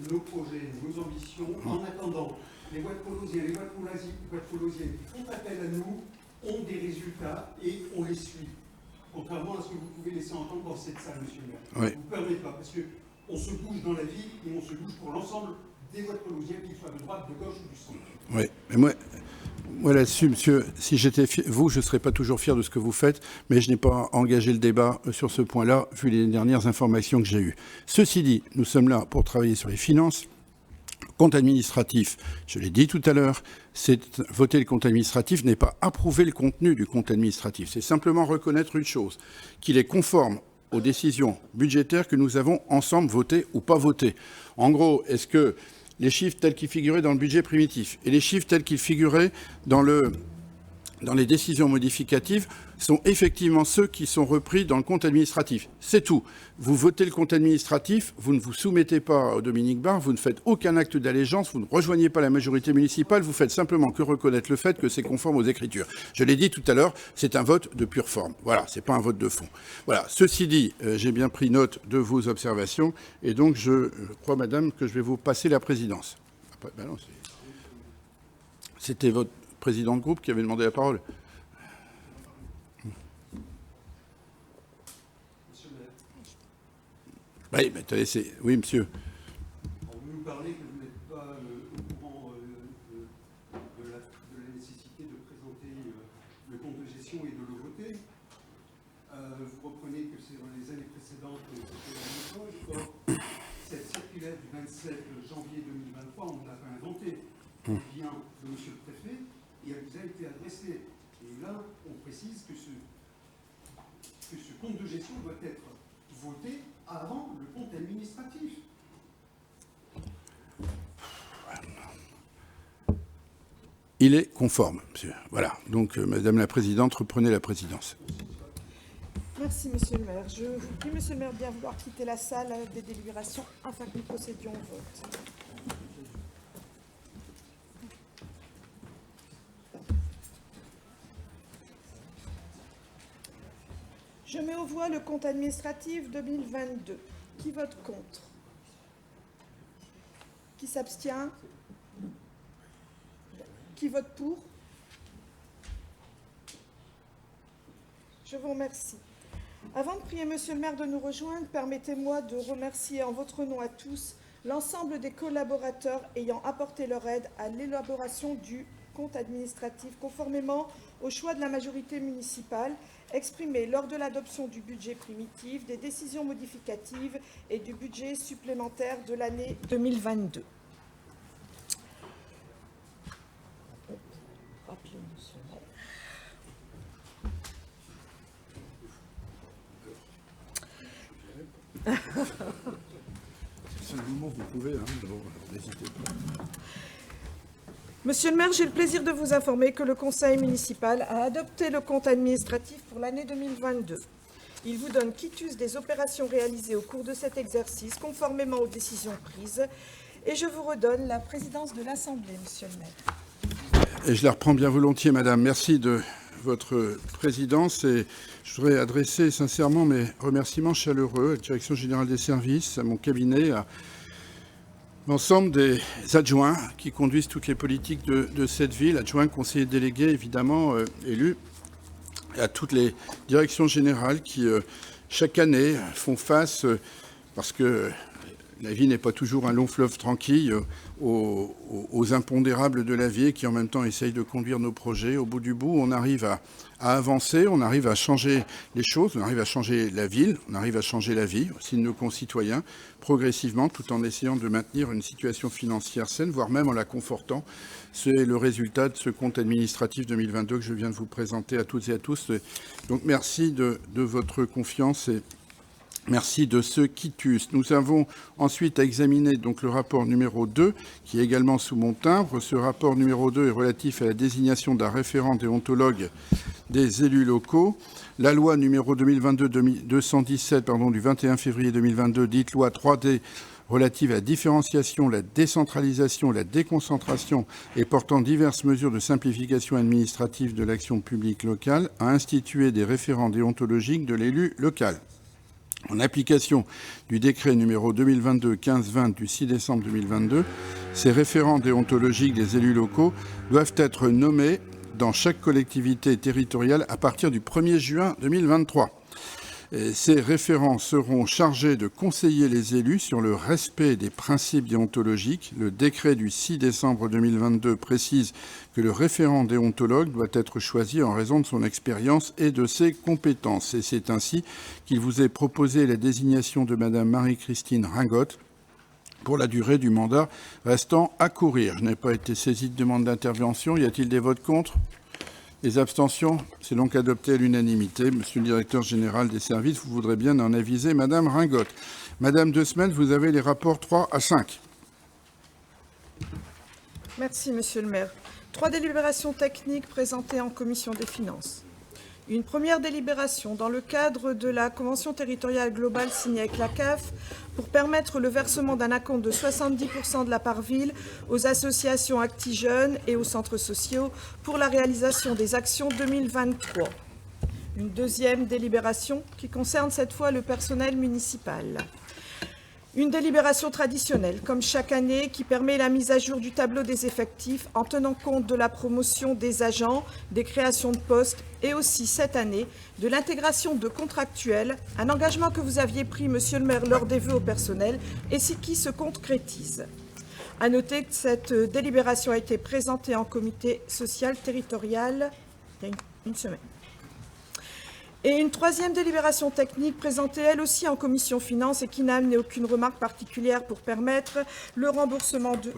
nos projets, nos ambitions, en attendant les Ouest-Polosiens, les Ouest-Polosiennes qui font appel à nous ont des résultats et on les suit. Contrairement à ce que vous pouvez laisser entendre dans cette salle, monsieur le maire. Oui. Vous ne permettez pas, parce qu'on se bouge dans la vie et on se bouge pour l'ensemble des Ouest-Polosiens, qu'ils soient de droite, de gauche ou du centre. Oui, mais moi là-dessus, monsieur, si j'étais vous, je ne serais pas toujours fier de ce que vous faites, mais je n'ai pas engagé le débat sur ce point-là, vu les dernières informations que j'ai eues. Ceci dit, nous sommes là pour travailler sur les finances. Compte administratif, je l'ai dit tout à l'heure, voter le compte administratif n'est pas approuver le contenu du compte administratif. C'est simplement reconnaître une chose, qu'il est conforme aux décisions budgétaires que nous avons ensemble votées ou pas votées. En gros, est-ce que les chiffres tels qu'ils figuraient dans le budget primitif et les chiffres tels qu'ils figuraient dans les décisions modificatives sont effectivement ceux qui sont repris dans le compte administratif. C'est tout. Vous votez le compte administratif, vous ne vous soumettez pas au Dominique Barre, vous ne faites aucun acte d'allégeance, vous ne rejoignez pas la majorité municipale, vous faites simplement que reconnaître le fait que c'est conforme aux Écritures. Je l'ai dit tout à l'heure, c'est un vote de pure forme. Voilà, c'est pas un vote de fond. Voilà. Ceci dit, j'ai bien pris note de vos observations et donc je crois, madame, que je vais vous passer la présidence. Après, ben non, c'était votre président de groupe qui avait demandé la parole. Oui, mais attendez, oui, monsieur. Vous nous parlez que vous n'êtes pas au courant de la nécessité de présenter le compte de gestion et de le voter. Vous reprenez que c'est dans les années précédentes, c'était la même chose. Or, cette circulaire du 27 janvier 2023, on ne l'a pas inventée. Elle vient de monsieur le préfet et elle vous a été adressée. Et là, on précise que ce compte de gestion doit être voté avant le compte administratif. Il est conforme, monsieur. Voilà. Donc, Madame la Présidente, reprenez la présidence. Merci, Monsieur le maire. Je vous prie, Monsieur le maire, de bien vouloir quitter la salle des délibérations afin que nous procédions au vote. Je mets aux voix le compte administratif 2022. Qui vote contre? Qui s'abstient? Qui vote pour? Je vous remercie. Avant de prier Monsieur le maire de nous rejoindre, permettez-moi de remercier en votre nom à tous l'ensemble des collaborateurs ayant apporté leur aide à l'élaboration du compte administratif conformément au choix de la majorité municipale exprimé lors de l'adoption du budget primitif, des décisions modificatives et du budget supplémentaire de l'année 2022. C'est le moment où vous pouvez, n'hésitez pas. Monsieur le maire, j'ai le plaisir de vous informer que le conseil municipal a adopté le compte administratif pour l'année 2022. Il vous donne quitus des opérations réalisées au cours de cet exercice, conformément aux décisions prises, et je vous redonne la présidence de l'Assemblée, monsieur le maire. Et je la reprends bien volontiers, madame. Merci de votre présidence et je voudrais adresser sincèrement mes remerciements chaleureux à la Direction générale des services, à mon cabinet, à l'ensemble des adjoints qui conduisent toutes les politiques de cette ville, adjoints, conseillers délégués, évidemment, élus, et à toutes les directions générales qui, chaque année, font face, parce que la vie n'est pas toujours un long fleuve tranquille, aux impondérables de la vie et qui, en même temps, essayent de conduire nos projets. Au bout du bout, on arrive à avancer, on arrive à changer les choses, on arrive à changer la ville, on arrive à changer la vie aussi de nos concitoyens, progressivement, tout en essayant de maintenir une situation financière saine, voire même en la confortant. C'est le résultat de ce compte administratif 2022 que je viens de vous présenter à toutes et à tous. Donc merci de votre confiance et merci de ce quitus. Nous avons ensuite à examiner donc le rapport numéro 2, qui est également sous mon timbre. Ce rapport numéro 2 est relatif à la désignation d'un référent déontologue des élus locaux. La loi numéro 2022-217 du 21 février 2022, dite loi 3D, relative à la différenciation, la décentralisation, la déconcentration et portant diverses mesures de simplification administrative de l'action publique locale, a institué des référents déontologiques de l'élu local. En application du décret numéro 2022-1520 du 6 décembre 2022, ces référents déontologiques des élus locaux doivent être nommés dans chaque collectivité territoriale à partir du 1er juin 2023. Et ces référents seront chargés de conseiller les élus sur le respect des principes déontologiques. Le décret du 6 décembre 2022 précise que le référent déontologue doit être choisi en raison de son expérience et de ses compétences. Et c'est ainsi qu'il vous est proposé la désignation de Madame Marie-Christine Ringotte pour la durée du mandat restant à courir. Je n'ai pas été saisi de demande d'intervention. Y a-t-il des votes contre ? Les abstentions, c'est donc adopté à l'unanimité. Monsieur le directeur général des services, vous voudrez bien en aviser Madame Ringotte. Madame De Smet, vous avez les rapports 3 à 5. Merci, monsieur le maire. 3 délibérations techniques présentées en commission des finances. Une première délibération dans le cadre de la convention territoriale globale signée avec la CAF pour permettre le versement d'un acompte de 70% de la part ville aux associations ActiJeunes et aux centres sociaux pour la réalisation des actions 2023. Une deuxième délibération qui concerne cette fois le personnel municipal. Une délibération traditionnelle, comme chaque année, qui permet la mise à jour du tableau des effectifs en tenant compte de la promotion des agents, des créations de postes et aussi, cette année, de l'intégration de contractuels, un engagement que vous aviez pris, Monsieur le maire, lors des vœux au personnel et qui se concrétise. À noter que cette délibération a été présentée en comité social territorial il y a une semaine. Et une troisième délibération technique présentée elle aussi en commission finances et qui n'a amené aucune remarque particulière pour permettre le remboursement de...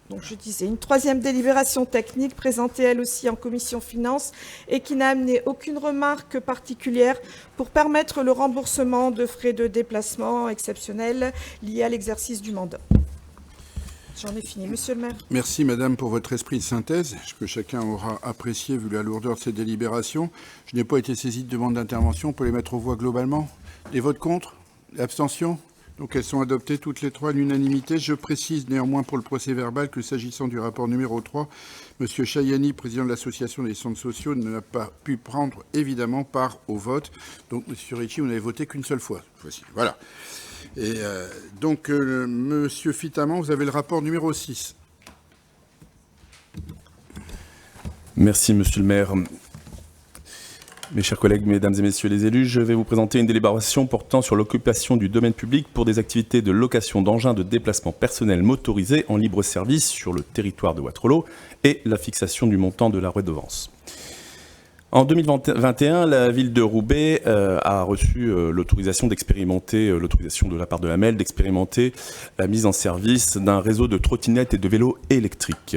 Donc je disais, une troisième délibération technique présentée elle aussi en commission finances et qui n'a amené aucune remarque particulière pour permettre le remboursement de frais de déplacement exceptionnels liés à l'exercice du mandat. J'en ai fini, Monsieur le maire. Merci, Madame, pour votre esprit de synthèse, que chacun aura apprécié vu la lourdeur de ces délibérations. Je n'ai pas été saisi de demande d'intervention. On peut les mettre aux voix globalement. Les votes contre? Abstention? Donc elles sont adoptées toutes les trois à l'unanimité. Je précise néanmoins pour le procès-verbal que s'agissant du rapport numéro 3, M. Chayani, président de l'association des centres sociaux, n'a pas pu prendre évidemment part au vote. Donc, M. Ricci, vous n'avez voté qu'une seule fois. Voilà. Et donc, Monsieur Fitaman, vous avez le rapport numéro 6. Merci, Monsieur le maire. Mes chers collègues, mesdames et messieurs les élus, je vais vous présenter une délibération portant sur l'occupation du domaine public pour des activités de location d'engins de déplacement personnel motorisés en libre service sur le territoire de Wattrelos et la fixation du montant de la redevance. En 2021, la ville de Roubaix a reçu l'autorisation d'expérimenter, l'autorisation de la part de la MEL d'expérimenter la mise en service d'un réseau de trottinettes et de vélos électriques.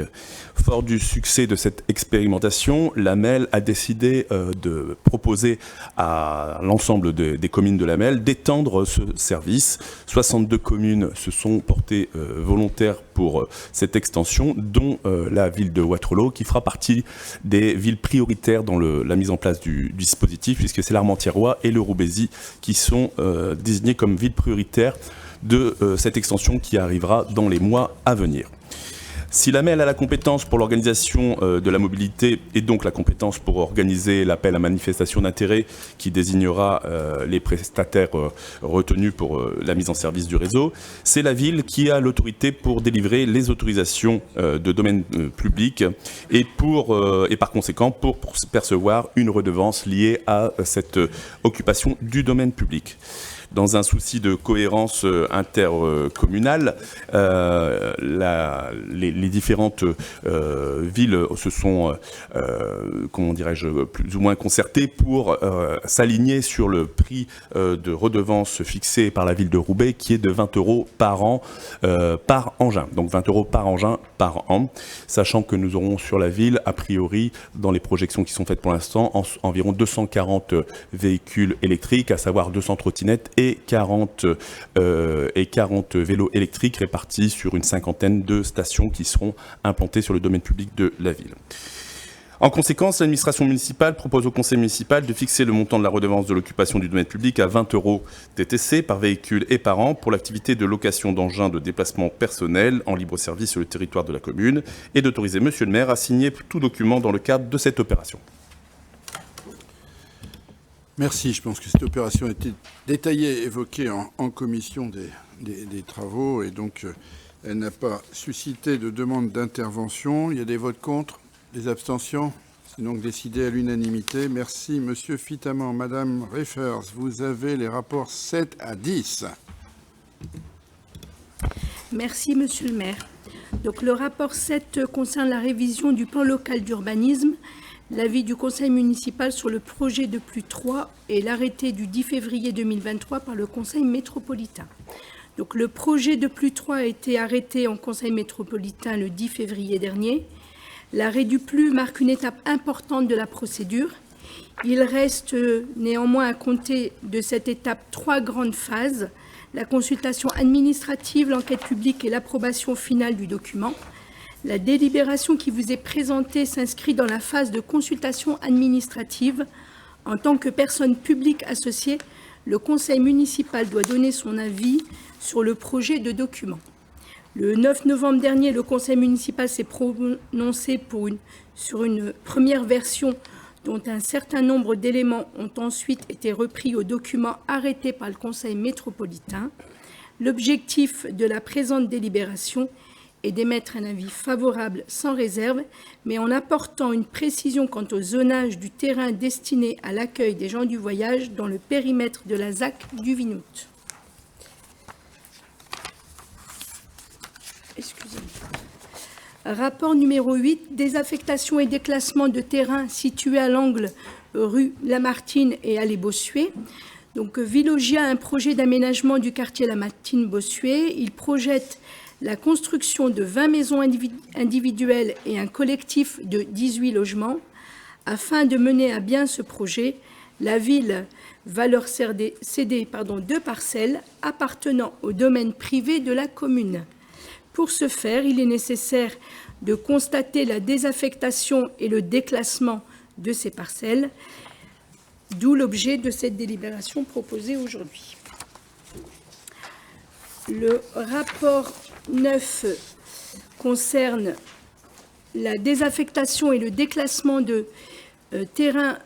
Fort du succès de cette expérimentation, la MEL a décidé de proposer à l'ensemble des communes de la MEL d'étendre ce service. 62 communes se sont portées volontaires pour cette extension, dont la ville de Wattrelos, qui fera partie des villes prioritaires dans la mise en place du dispositif, puisque c'est l'Armentiérois et le Roubaisy qui sont désignés comme villes prioritaires de cette extension qui arrivera dans les mois à venir. Si la MEL a la compétence pour l'organisation de la mobilité et donc la compétence pour organiser l'appel à manifestation d'intérêt qui désignera les prestataires retenus pour la mise en service du réseau, c'est la ville qui a l'autorité pour délivrer les autorisations de domaine public et par conséquent pour percevoir une redevance liée à cette occupation du domaine public. Dans un souci de cohérence intercommunale, les différentes villes se sont, comment dirais-je, plus ou moins concertées pour s'aligner sur le prix de redevance fixé par la ville de Roubaix, qui est de 20 € par an par engin. Donc 20 € par engin par an, sachant que nous aurons sur la ville, a priori, dans les projections qui sont faites pour l'instant, environ 240 véhicules électriques, à savoir 200 trottinettes et 40 vélos électriques répartis sur une cinquantaine de stations qui seront implantées sur le domaine public de la ville. En conséquence, l'administration municipale propose au conseil municipal de fixer le montant de la redevance de l'occupation du domaine public à 20 € TTC par véhicule et par an pour l'activité de location d'engins de déplacement personnel en libre service sur le territoire de la commune et d'autoriser Monsieur le maire à signer tout document dans le cadre de cette opération. Merci. Je pense que cette opération a été détaillée, évoquée en commission des travaux et donc elle n'a pas suscité de demande d'intervention. Il y a des votes contre, des abstentions. C'est donc décidé à l'unanimité. Merci, Monsieur Fitaman. Madame Reifers, vous avez les rapports 7 à 10. Merci, Monsieur le maire. Donc, le rapport 7 concerne la révision du plan local d'urbanisme, l'avis du conseil municipal sur le projet de PLU 3 et l'arrêté du 10 février 2023 par le conseil métropolitain. Donc, le projet de PLU 3 a été arrêté en conseil métropolitain le 10 février dernier. L'arrêt du PLU marque une étape importante de la procédure. Il reste néanmoins à compter de cette étape 3 grandes phases: la consultation administrative, l'enquête publique et l'approbation finale du document. La délibération qui vous est présentée s'inscrit dans la phase de consultation administrative. En tant que personne publique associée, le conseil municipal doit donner son avis sur le projet de document. Le 9 novembre dernier, le conseil municipal s'est prononcé sur une première version dont un certain nombre d'éléments ont ensuite été repris au document arrêté par le Conseil métropolitain. L'objectif de la présente délibération est d'émettre un avis favorable sans réserve, mais en apportant une précision quant au zonage du terrain destiné à l'accueil des gens du voyage dans le périmètre de la ZAC du Vinout. Excusez-moi. Rapport numéro 8, désaffectation et déclassement de terrain situés à l'angle rue Lamartine et allée Bossuet. Donc, Vilogia a un projet d'aménagement du quartier Lamartine-Bossuet. Il projette la construction de 20 maisons individuelles et un collectif de 18 logements. Afin de mener à bien ce projet, la ville va leur céder 2 parcelles appartenant au domaine privé de la commune. Pour ce faire, il est nécessaire de constater la désaffectation et le déclassement de ces parcelles, d'où l'objet de cette délibération proposée aujourd'hui. Le rapport 9 concerne la désaffectation et le déclassement de terrains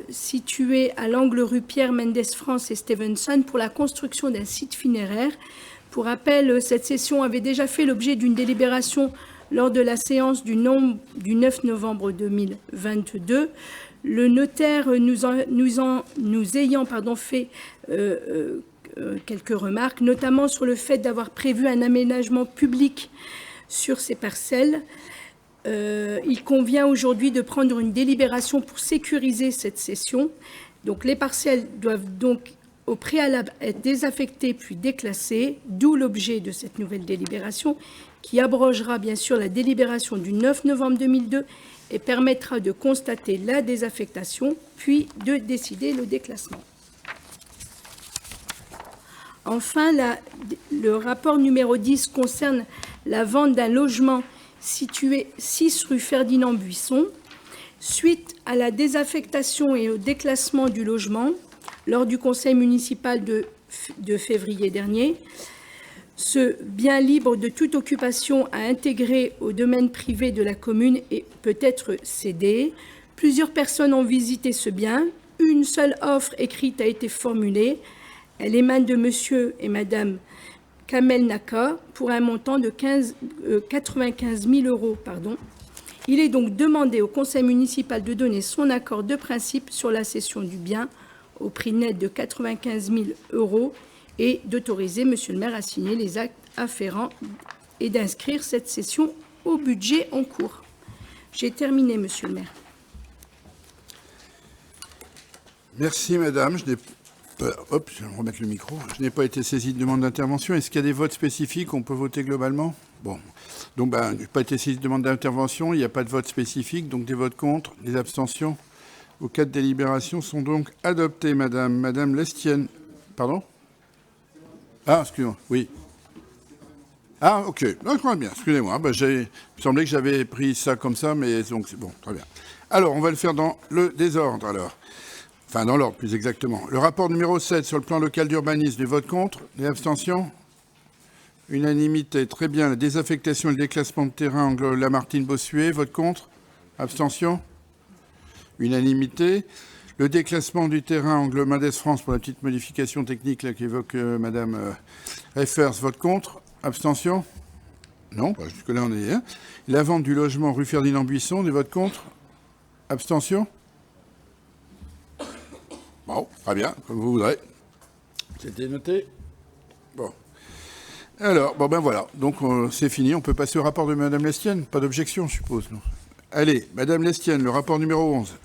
situés à l'angle rue Pierre Mendès France et Stevenson pour la construction d'un site funéraire. Pour rappel, cette session avait déjà fait l'objet d'une délibération lors de la séance du 9 novembre 2022. Le notaire nous ayant fait quelques remarques, notamment sur le fait d'avoir prévu un aménagement public sur ces parcelles. Il convient aujourd'hui de prendre une délibération pour sécuriser cette session. Donc, les parcelles doivent donc au préalable être désaffectées puis déclassées, d'où l'objet de cette nouvelle délibération qui abrogera bien sûr la délibération du 9 novembre 2002 et permettra de constater la désaffectation puis de décider le déclassement. Enfin, le rapport numéro 10 concerne la vente d'un logement situé 6 rue Ferdinand Buisson. Suite à la désaffectation et au déclassement du logement lors du conseil municipal de février dernier, ce bien libre de toute occupation a intégré au domaine privé de la commune et peut être cédé. Plusieurs personnes ont visité ce bien. Une seule offre écrite a été formulée. Elle émane de monsieur et madame Kamel Naka pour un montant de 95 000 euros. Il est donc demandé au conseil municipal de donner son accord de principe sur la cession du bien au prix net de 95 000 euros et d'autoriser monsieur le maire à signer les actes afférents et d'inscrire cette cession au budget en cours. J'ai terminé, monsieur le maire. Merci, madame. Je vais remettre le micro. Je n'ai pas été saisi de demande d'intervention. Est-ce qu'il y a des votes spécifiques? On peut voter globalement? Bon. Donc, je n'ai pas été saisi de demande d'intervention. Il n'y a pas de vote spécifique. Donc, des votes contre, des abstentions. Aux 4 délibérations sont donc adoptées, madame. Madame Lestienne. Pardon? Ah, excusez-moi. Oui. Ah, ok. D'accord, bien. Excusez-moi. Il me semblait que j'avais pris ça comme ça, mais donc c'est bon. Très bien. Alors, on va le faire dans le désordre, alors. Enfin, dans l'ordre, plus exactement. Le rapport numéro 7 sur le plan local d'urbanisme, des votes contre, des abstentions. Unanimité. Très bien. La désaffectation et le déclassement de terrain angle Lamartine-Bossuet, vote contre, abstention. Unanimité. Le déclassement du terrain angle Mendès France pour la petite modification technique là qu'évoque madame Reffers, vote contre, abstention. Non, jusque-là on est. La vente du logement rue Ferdinand Buisson, des votes contre, abstention. Bon, très bien, comme vous voudrez. C'était noté. Bon. Alors, voilà. Donc, c'est fini. On peut passer au rapport de madame Lestienne. Pas d'objection, je suppose. Non. Allez, madame Lestienne, le rapport numéro 11.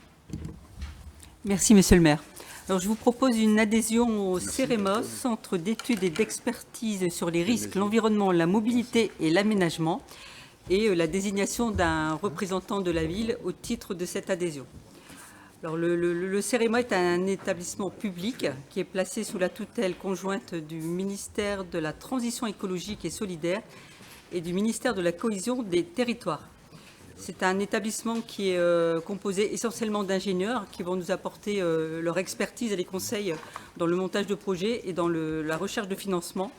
Merci, monsieur le maire. Alors, je vous propose une adhésion au CEREMOS, Centre d'études et d'expertise sur les risques, l'environnement, la mobilité et l'aménagement, et la désignation d'un représentant de la ville au titre de cette adhésion. Alors, le CEREMOS est un établissement public qui est placé sous la tutelle conjointe du ministère de la Transition écologique et solidaire et du ministère de la Cohésion des territoires. C'est un établissement qui est composé essentiellement d'ingénieurs qui vont nous apporter leur expertise et les conseils dans le montage de projets et dans la recherche de financement,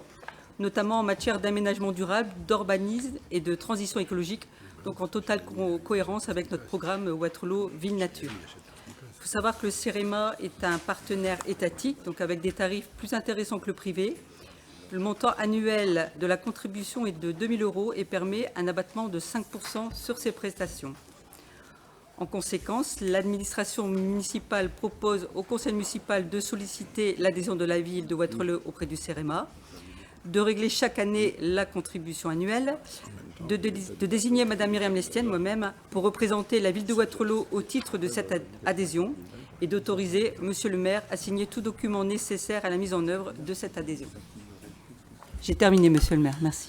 notamment en matière d'aménagement durable, d'urbanisme et de transition écologique, donc en totale cohérence avec notre programme Waterloo Ville Nature. faut savoir que le CEREMA est un partenaire étatique, donc avec des tarifs plus intéressants que le privé. Le montant annuel de la contribution est de 2 000 € et permet un abattement de 5% sur ces prestations. En conséquence, l'administration municipale propose au conseil municipal de solliciter l'adhésion de la ville de Wattrelos auprès du CEREMA, de régler chaque année la contribution annuelle, de désigner Mme Myriam Lestienne, moi-même, pour représenter la ville de Wattrelos au titre de cette adhésion et d'autoriser Monsieur le maire à signer tout document nécessaire à la mise en œuvre de cette adhésion. J'ai terminé, Monsieur le maire. Merci.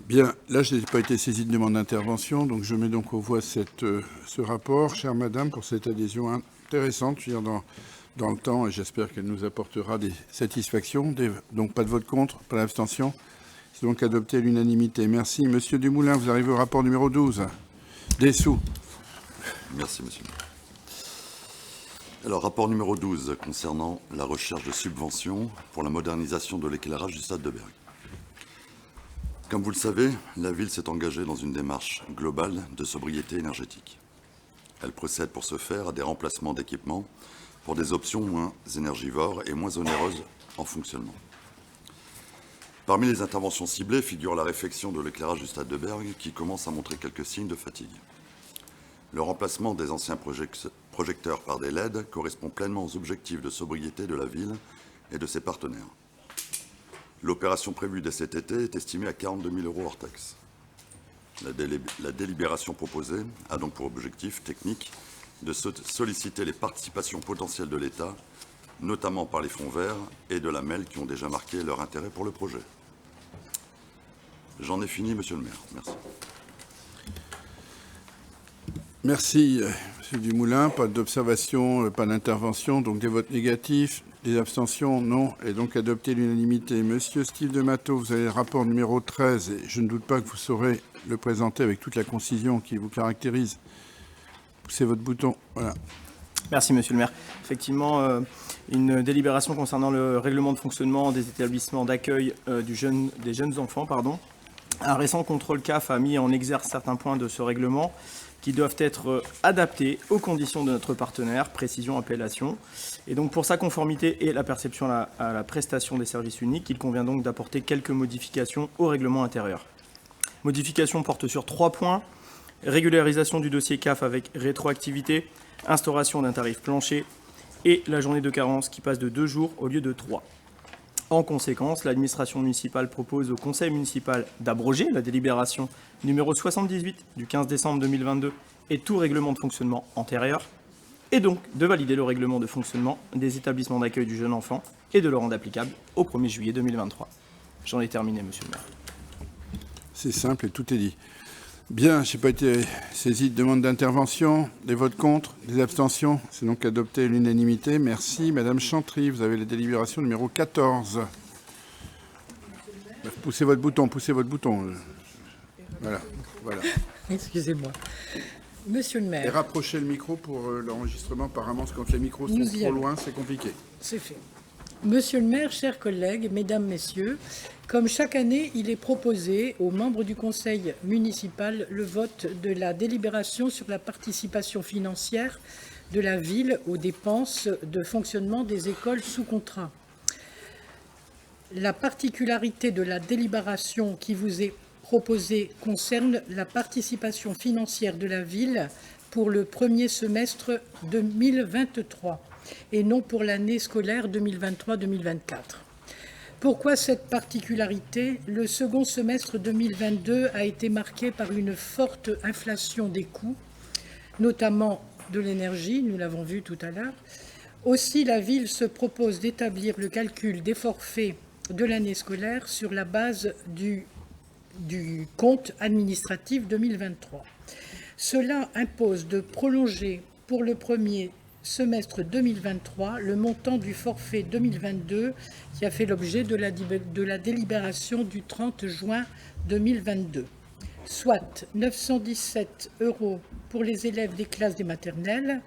Bien, là, je n'ai pas été saisi de demande d'intervention, donc je mets donc aux voix ce rapport, chère madame, pour cette adhésion intéressante, je veux dire, dans le temps, et j'espère qu'elle nous apportera des satisfactions. Donc, pas de vote contre, pas d'abstention. C'est donc adopté à l'unanimité. Merci. Monsieur Dumoulin, vous arrivez au rapport numéro 12. Des sous. Merci, monsieur. Alors, rapport numéro 12 concernant la recherche de subventions pour la modernisation de l'éclairage du stade de Bergues. Comme vous le savez, la ville s'est engagée dans une démarche globale de sobriété énergétique. Elle procède pour ce faire à des remplacements d'équipements pour des options moins énergivores et moins onéreuses en fonctionnement. Parmi les interventions ciblées figure la réfection de l'éclairage du stade de Bergues qui commence à montrer quelques signes de fatigue. Le remplacement des anciens projecteurs par des LED correspond pleinement aux objectifs de sobriété de la ville et de ses partenaires. L'opération prévue dès cet été est estimée à 42 000 € hors taxe. La délibération proposée a donc pour objectif technique de solliciter les participations potentielles de l'État, notamment par les fonds verts et de la MEL qui ont déjà marqué leur intérêt pour le projet. J'en ai fini, monsieur le maire. Merci. Merci, monsieur Dumoulin. Pas d'observation, pas d'intervention, donc des votes négatifs. Des abstentions, non, et donc adopté l'unanimité. Monsieur Steve de Mato, vous avez le rapport numéro 13, et je ne doute pas que vous saurez le présenter avec toute la concision qui vous caractérise. Poussez votre bouton, voilà. Merci, monsieur le maire. Effectivement, une délibération concernant le règlement de fonctionnement des établissements d'accueil des jeunes enfants. Un récent contrôle CAF a mis en exergue certains points de ce règlement qui doivent être adaptés aux conditions de notre partenaire, précision, appellation. Et donc pour sa conformité et la perception à la prestation des services uniques, il convient donc d'apporter quelques modifications au règlement intérieur. Modifications portent sur 3 points. Régularisation du dossier CAF avec rétroactivité, instauration d'un tarif plancher et la journée de carence qui passe de 2 jours au lieu de 3. En conséquence, l'administration municipale propose au conseil municipal d'abroger la délibération numéro 78 du 15 décembre 2022 et tout règlement de fonctionnement antérieur, et donc de valider le règlement de fonctionnement des établissements d'accueil du jeune enfant et de le rendre applicable au 1er juillet 2023. J'en ai terminé, monsieur le maire. C'est simple et tout est dit. Bien, je n'ai pas été saisi de demande d'intervention. Des votes contre, des abstentions. C'est donc adopté à l'unanimité. Merci. Madame Chantry, vous avez la délibération numéro 14. Poussez votre bouton, poussez votre bouton. Voilà. Excusez-moi. Monsieur le maire. Et rapprochez le micro pour l'enregistrement. Apparemment, parce que quand les micros sont trop loin, c'est compliqué. C'est fait. Monsieur le maire, chers collègues, mesdames, messieurs, comme chaque année, il est proposé aux membres du conseil municipal le vote de la délibération sur la participation financière de la ville aux dépenses de fonctionnement des écoles sous contrat. La particularité de la délibération qui vous est proposée concerne la participation financière de la ville pour le premier semestre 2023 et non pour l'année scolaire 2023-2024. Pourquoi cette particularité? Le second semestre 2022 a été marqué par une forte inflation des coûts, notamment de l'énergie, nous l'avons vu tout à l'heure. Aussi, la ville se propose d'établir le calcul des forfaits de l'année scolaire sur la base du compte administratif 2023. Cela impose de prolonger pour le premier semestre 2023 le montant du forfait 2022 qui a fait l'objet de la délibération du 30 juin 2022, soit 917 € pour les élèves des classes des maternelles,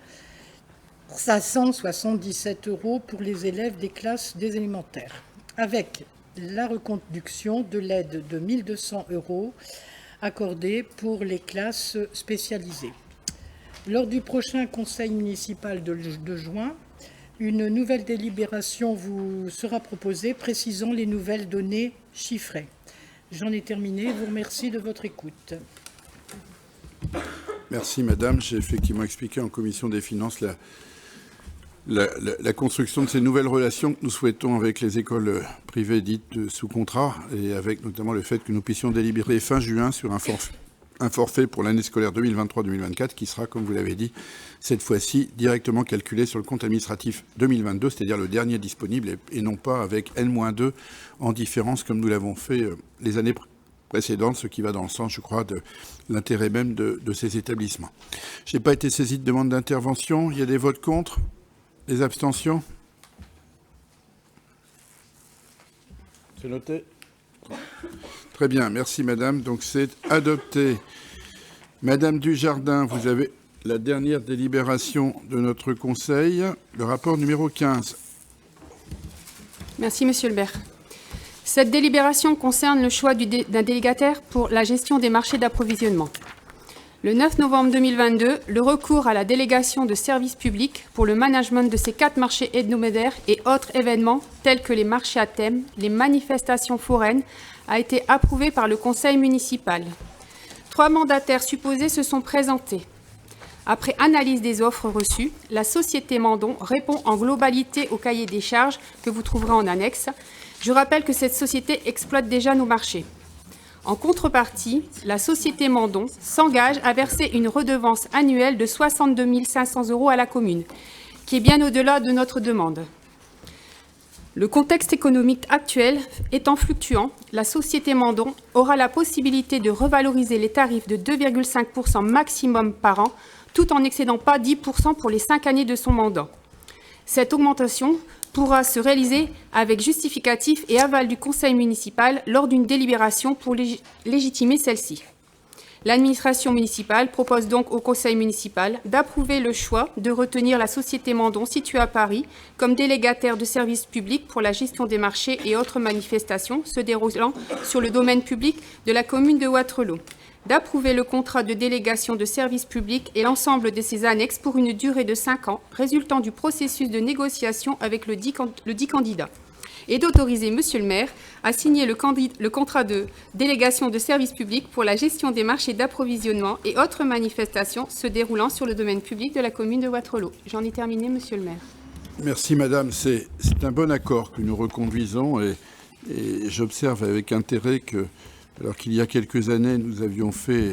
577 € pour les élèves des classes des élémentaires, avec la reconduction de l'aide de 1200 € accordée pour les classes spécialisées. Lors du prochain conseil municipal de juin, une nouvelle délibération vous sera proposée précisant les nouvelles données chiffrées. J'en ai terminé. Je vous remercie de votre écoute. Merci, madame. J'ai effectivement expliqué en commission des finances la construction de ces nouvelles relations que nous souhaitons avec les écoles privées dites sous contrat et avec notamment le fait que nous puissions délibérer fin juin sur un forfait pour l'année scolaire 2023-2024 qui sera, comme vous l'avez dit, cette fois-ci directement calculé sur le compte administratif 2022, c'est-à-dire le dernier disponible et non pas avec N-2 en différence comme nous l'avons fait les années précédentes, ce qui va dans le sens, je crois, de l'intérêt même de ces établissements. Je n'ai pas été saisi de demande d'intervention. Il y a des votes contre, des abstentions. C'est noté. Très bien, merci madame. Donc c'est adopté. Madame Dujardin, vous avez la dernière délibération de notre conseil, le rapport numéro 15. Merci monsieur le maire. Cette délibération concerne le choix d'un délégataire pour la gestion des marchés d'approvisionnement. Le 9 novembre 2022, le recours à la délégation de services publics pour le management de ces 4 marchés hebdomadaires et autres événements tels que les marchés à thème, les manifestations foraines, a été approuvé par le conseil municipal. 3 mandataires supposés se sont présentés. Après analyse des offres reçues, la société Mandon répond en globalité au cahier des charges que vous trouverez en annexe. Je rappelle que cette société exploite déjà nos marchés. En contrepartie, la société Mandon s'engage à verser une redevance annuelle de 62 500 € à la commune, qui est bien au-delà de notre demande. Le contexte économique actuel étant fluctuant, la société Mandon aura la possibilité de revaloriser les tarifs de 2,5% maximum par an, tout en n'excédant pas 10% pour les 5 années de son mandat. Cette augmentation pourra se réaliser avec justificatif et aval du conseil municipal lors d'une délibération pour légitimer celle-ci. L'administration municipale propose donc au conseil municipal d'approuver le choix de retenir la société Mandon située à Paris comme délégataire de services publics pour la gestion des marchés et autres manifestations se déroulant sur le domaine public de la commune de Wattrelos, d'approuver le contrat de délégation de services publics et l'ensemble de ses annexes pour une durée de 5 ans résultant du processus de négociation avec le dit candidat, et d'autoriser monsieur le maire à signer le contrat de délégation de services publics pour la gestion des marchés d'approvisionnement et autres manifestations se déroulant sur le domaine public de la commune de Wattrelos. J'en ai terminé, monsieur le maire. Merci madame, c'est un bon accord que nous reconduisons et j'observe avec intérêt que alors qu'il y a quelques années, nous avions fait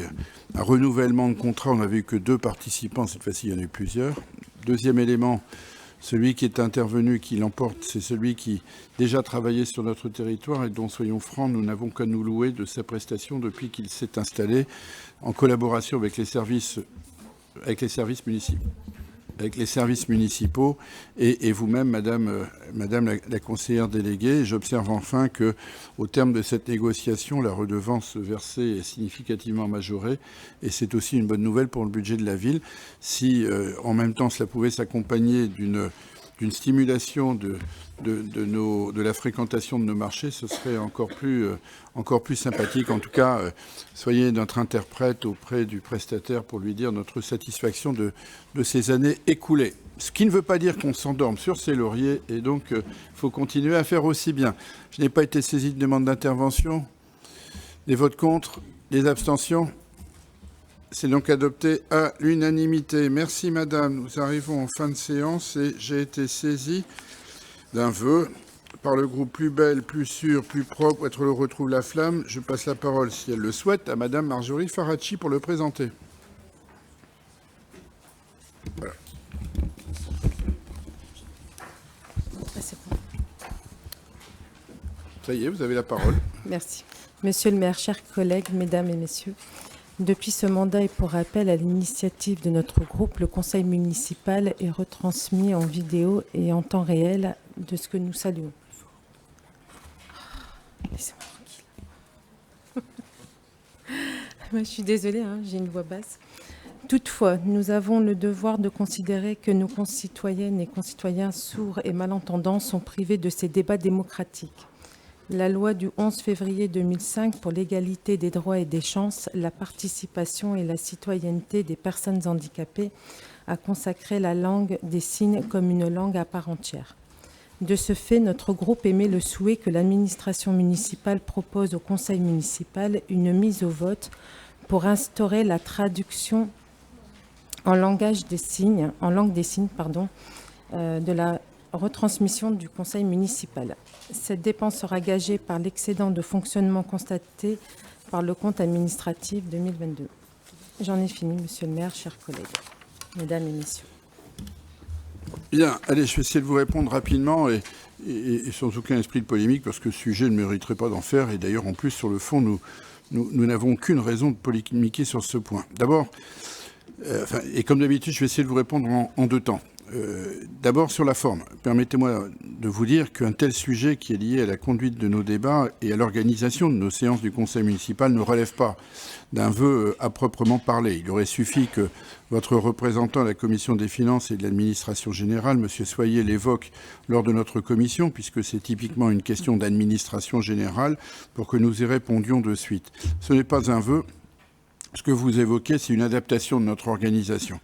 un renouvellement de contrat, on n'avait eu que 2 participants, cette fois-ci il y en a eu plusieurs. Deuxième élément, celui qui est intervenu, qui l'emporte, c'est celui qui déjà travaillait sur notre territoire et dont, soyons francs, nous n'avons qu'à nous louer de sa prestation depuis qu'il s'est installé en collaboration avec les services municipaux et vous-même, madame la conseillère déléguée. J'observe enfin que, au terme de cette négociation, la redevance versée est significativement majorée et c'est aussi une bonne nouvelle pour le budget de la ville. Si, en même temps, cela pouvait s'accompagner d'une stimulation de la fréquentation de nos marchés, ce serait encore plus sympathique. En tout cas, soyez notre interprète auprès du prestataire pour lui dire notre satisfaction de ces années écoulées. Ce qui ne veut pas dire qu'on s'endorme sur ses lauriers et donc il faut continuer à faire aussi bien. Je n'ai pas été saisi de demande d'intervention. Des votes contre, des abstentions. C'est donc adopté à l'unanimité. Merci madame. Nous arrivons en fin de séance et j'ai été saisi d'un vœu par le groupe Plus Belle, Plus Sûre, Plus Propre, Wattrelos retrouve la flamme. Je passe la parole, si elle le souhaite, à madame Marjorie Faracci pour le présenter. Voilà. Ça y est, vous avez la parole. Merci. Monsieur le maire, chers collègues, mesdames et messieurs, depuis ce mandat et pour rappel à l'initiative de notre groupe, le conseil municipal est retransmis en vidéo et en temps réel de ce que nous saluons. Laissez-moi tranquille. Je suis désolée, j'ai une voix basse. Toutefois, nous avons le devoir de considérer que nos concitoyennes et concitoyens sourds et malentendants sont privés de ces débats démocratiques. La loi du 11 février 2005 pour l'égalité des droits et des chances, la participation et la citoyenneté des personnes handicapées a consacré la langue des signes comme une langue à part entière. De ce fait, notre groupe émet le souhait que l'administration municipale propose au conseil municipal une mise au vote pour instaurer la traduction en langue des signes, de la retransmission du conseil municipal. Cette dépense sera gagée par l'excédent de fonctionnement constaté par le compte administratif 2022. J'en ai fini, Monsieur le maire, chers collègues, mesdames et messieurs. Bien, allez, je vais essayer de vous répondre rapidement et sans aucun esprit de polémique, parce que ce sujet ne mériterait pas d'en faire. Et d'ailleurs, en plus, sur le fond, nous n'avons aucune raison de polémiquer sur ce point. D'abord, et comme d'habitude, je vais essayer de vous répondre en deux temps. D'abord, sur la forme, permettez-moi de vous dire qu'un tel sujet qui est lié à la conduite de nos débats et à l'organisation de nos séances du conseil municipal ne relève pas d'un vœu à proprement parler. Il aurait suffi que votre représentant à la commission des finances et de l'administration générale, M. Soyer, l'évoque lors de notre commission, puisque c'est typiquement une question d'administration générale, pour que nous y répondions de suite. Ce n'est pas un vœu. Ce que vous évoquez, c'est une adaptation de notre organisation.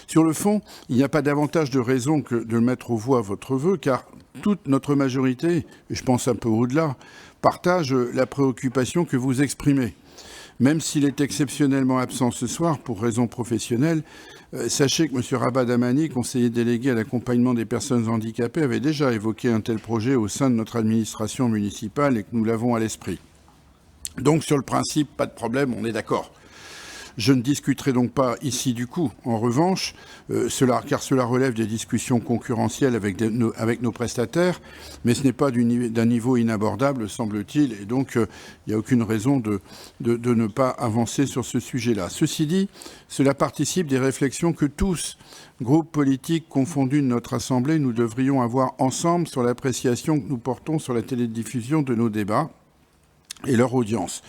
Sur le fond, il n'y a pas davantage de raison que de mettre aux voix votre vœu, car toute notre majorité, et je pense un peu au-delà, partage la préoccupation que vous exprimez. Même s'il est exceptionnellement absent ce soir pour raisons professionnelles, sachez que M. Rabat Damani, conseiller délégué à l'accompagnement des personnes handicapées, avait déjà évoqué un tel projet au sein de notre administration municipale et que nous l'avons à l'esprit. Donc sur le principe, pas de problème, on est d'accord. Je ne discuterai donc pas ici du coup. En revanche, car cela relève des discussions concurrentielles avec nos prestataires, mais ce n'est pas d'un niveau inabordable, semble-t-il, et donc il n'y a aucune raison de ne pas avancer sur ce sujet-là. Ceci dit, cela participe des réflexions que tous, groupes politiques confondus de notre Assemblée, nous devrions avoir ensemble sur l'appréciation que nous portons sur la télédiffusion de nos débats et leur audience.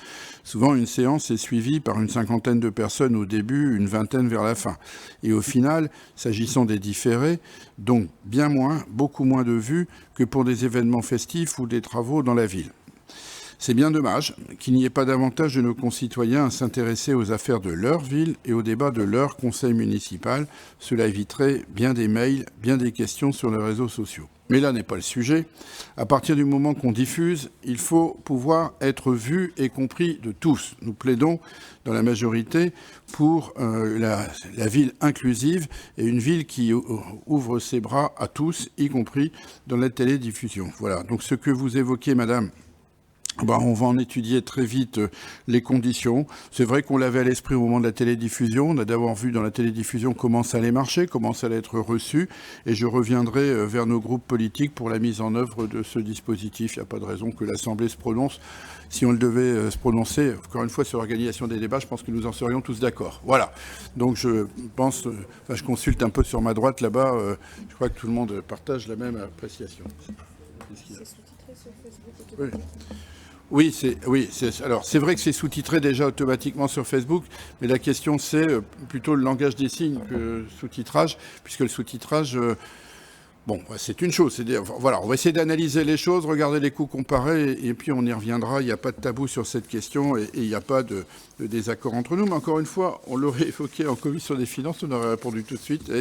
Souvent, une séance est suivie par une cinquantaine de personnes au début, une vingtaine vers la fin. Et au final, s'agissant des différés, donc bien moins, beaucoup moins de vues que pour des événements festifs ou des travaux dans la ville. C'est bien dommage qu'il n'y ait pas davantage de nos concitoyens à s'intéresser aux affaires de leur ville et aux débats de leur conseil municipal. Cela éviterait bien des mails, bien des questions sur les réseaux sociaux. Mais là n'est pas le sujet. À partir du moment qu'on diffuse, il faut pouvoir être vu et compris de tous. Nous plaidons, dans la majorité, pour la ville inclusive et une ville qui ouvre ses bras à tous, y compris dans la télédiffusion. Voilà. Donc ce que vous évoquez, madame, on va en étudier très vite les conditions. C'est vrai qu'on l'avait à l'esprit au moment de la télédiffusion. On a d'abord vu dans la télédiffusion comment ça allait marcher, comment ça allait être reçu. Et je reviendrai vers nos groupes politiques pour la mise en œuvre de ce dispositif. Il n'y a pas de raison que l'Assemblée se prononce. Si on le devait se prononcer, encore une fois, sur l'organisation des débats, je pense que nous en serions tous d'accord. Voilà. Donc je pense, je consulte un peu sur ma droite là-bas. Je crois que tout le monde partage la même appréciation. C'est sous-titré sur Facebook. Oui, alors c'est vrai que c'est sous-titré déjà automatiquement sur Facebook, mais la question c'est plutôt le langage des signes que le sous-titrage, puisque le sous-titrage, c'est une chose. Voilà, on va essayer d'analyser les choses, regarder les coûts comparés, et puis on y reviendra. Il n'y a pas de tabou sur cette question, et il n'y a pas de désaccord entre nous. Mais encore une fois, on l'aurait évoqué en commission des finances, on aurait répondu tout de suite,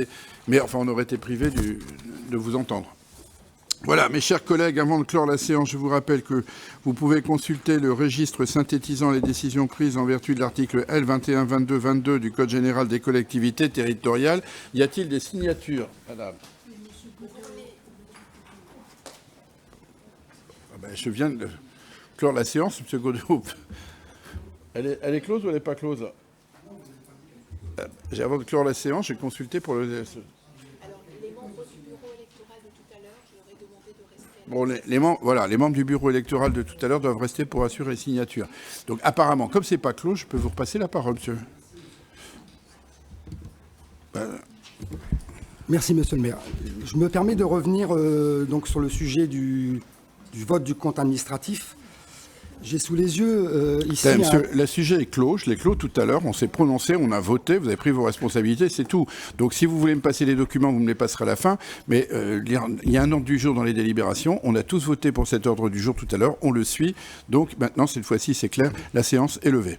mais on aurait été privé de vous entendre. Voilà, mes chers collègues, avant de clore la séance, je vous rappelle que vous pouvez consulter le registre synthétisant les décisions prises en vertu de l'article L. 2122-22 du Code général des collectivités territoriales. Y a-t-il des signatures, madame ? Je viens de clore la séance, M. Godot. Elle est close ou elle n'est pas close ? Avant de clore la séance, j'ai consulté pour le... Bon, les membres du bureau électoral de tout à l'heure doivent rester pour assurer les signatures. Donc apparemment, comme c'est pas clos, je peux vous repasser la parole, monsieur. Merci, monsieur le maire. Je me permets de revenir donc sur le sujet du vote du compte administratif. J'ai sous les yeux ici... Monsieur, le sujet est clos, je l'ai clos tout à l'heure, on s'est prononcé, on a voté, vous avez pris vos responsabilités, c'est tout. Donc si vous voulez me passer les documents, vous me les passerez à la fin, mais il y a un ordre du jour dans les délibérations, on a tous voté pour cet ordre du jour tout à l'heure, on le suit, donc maintenant cette fois-ci c'est clair, la séance est levée.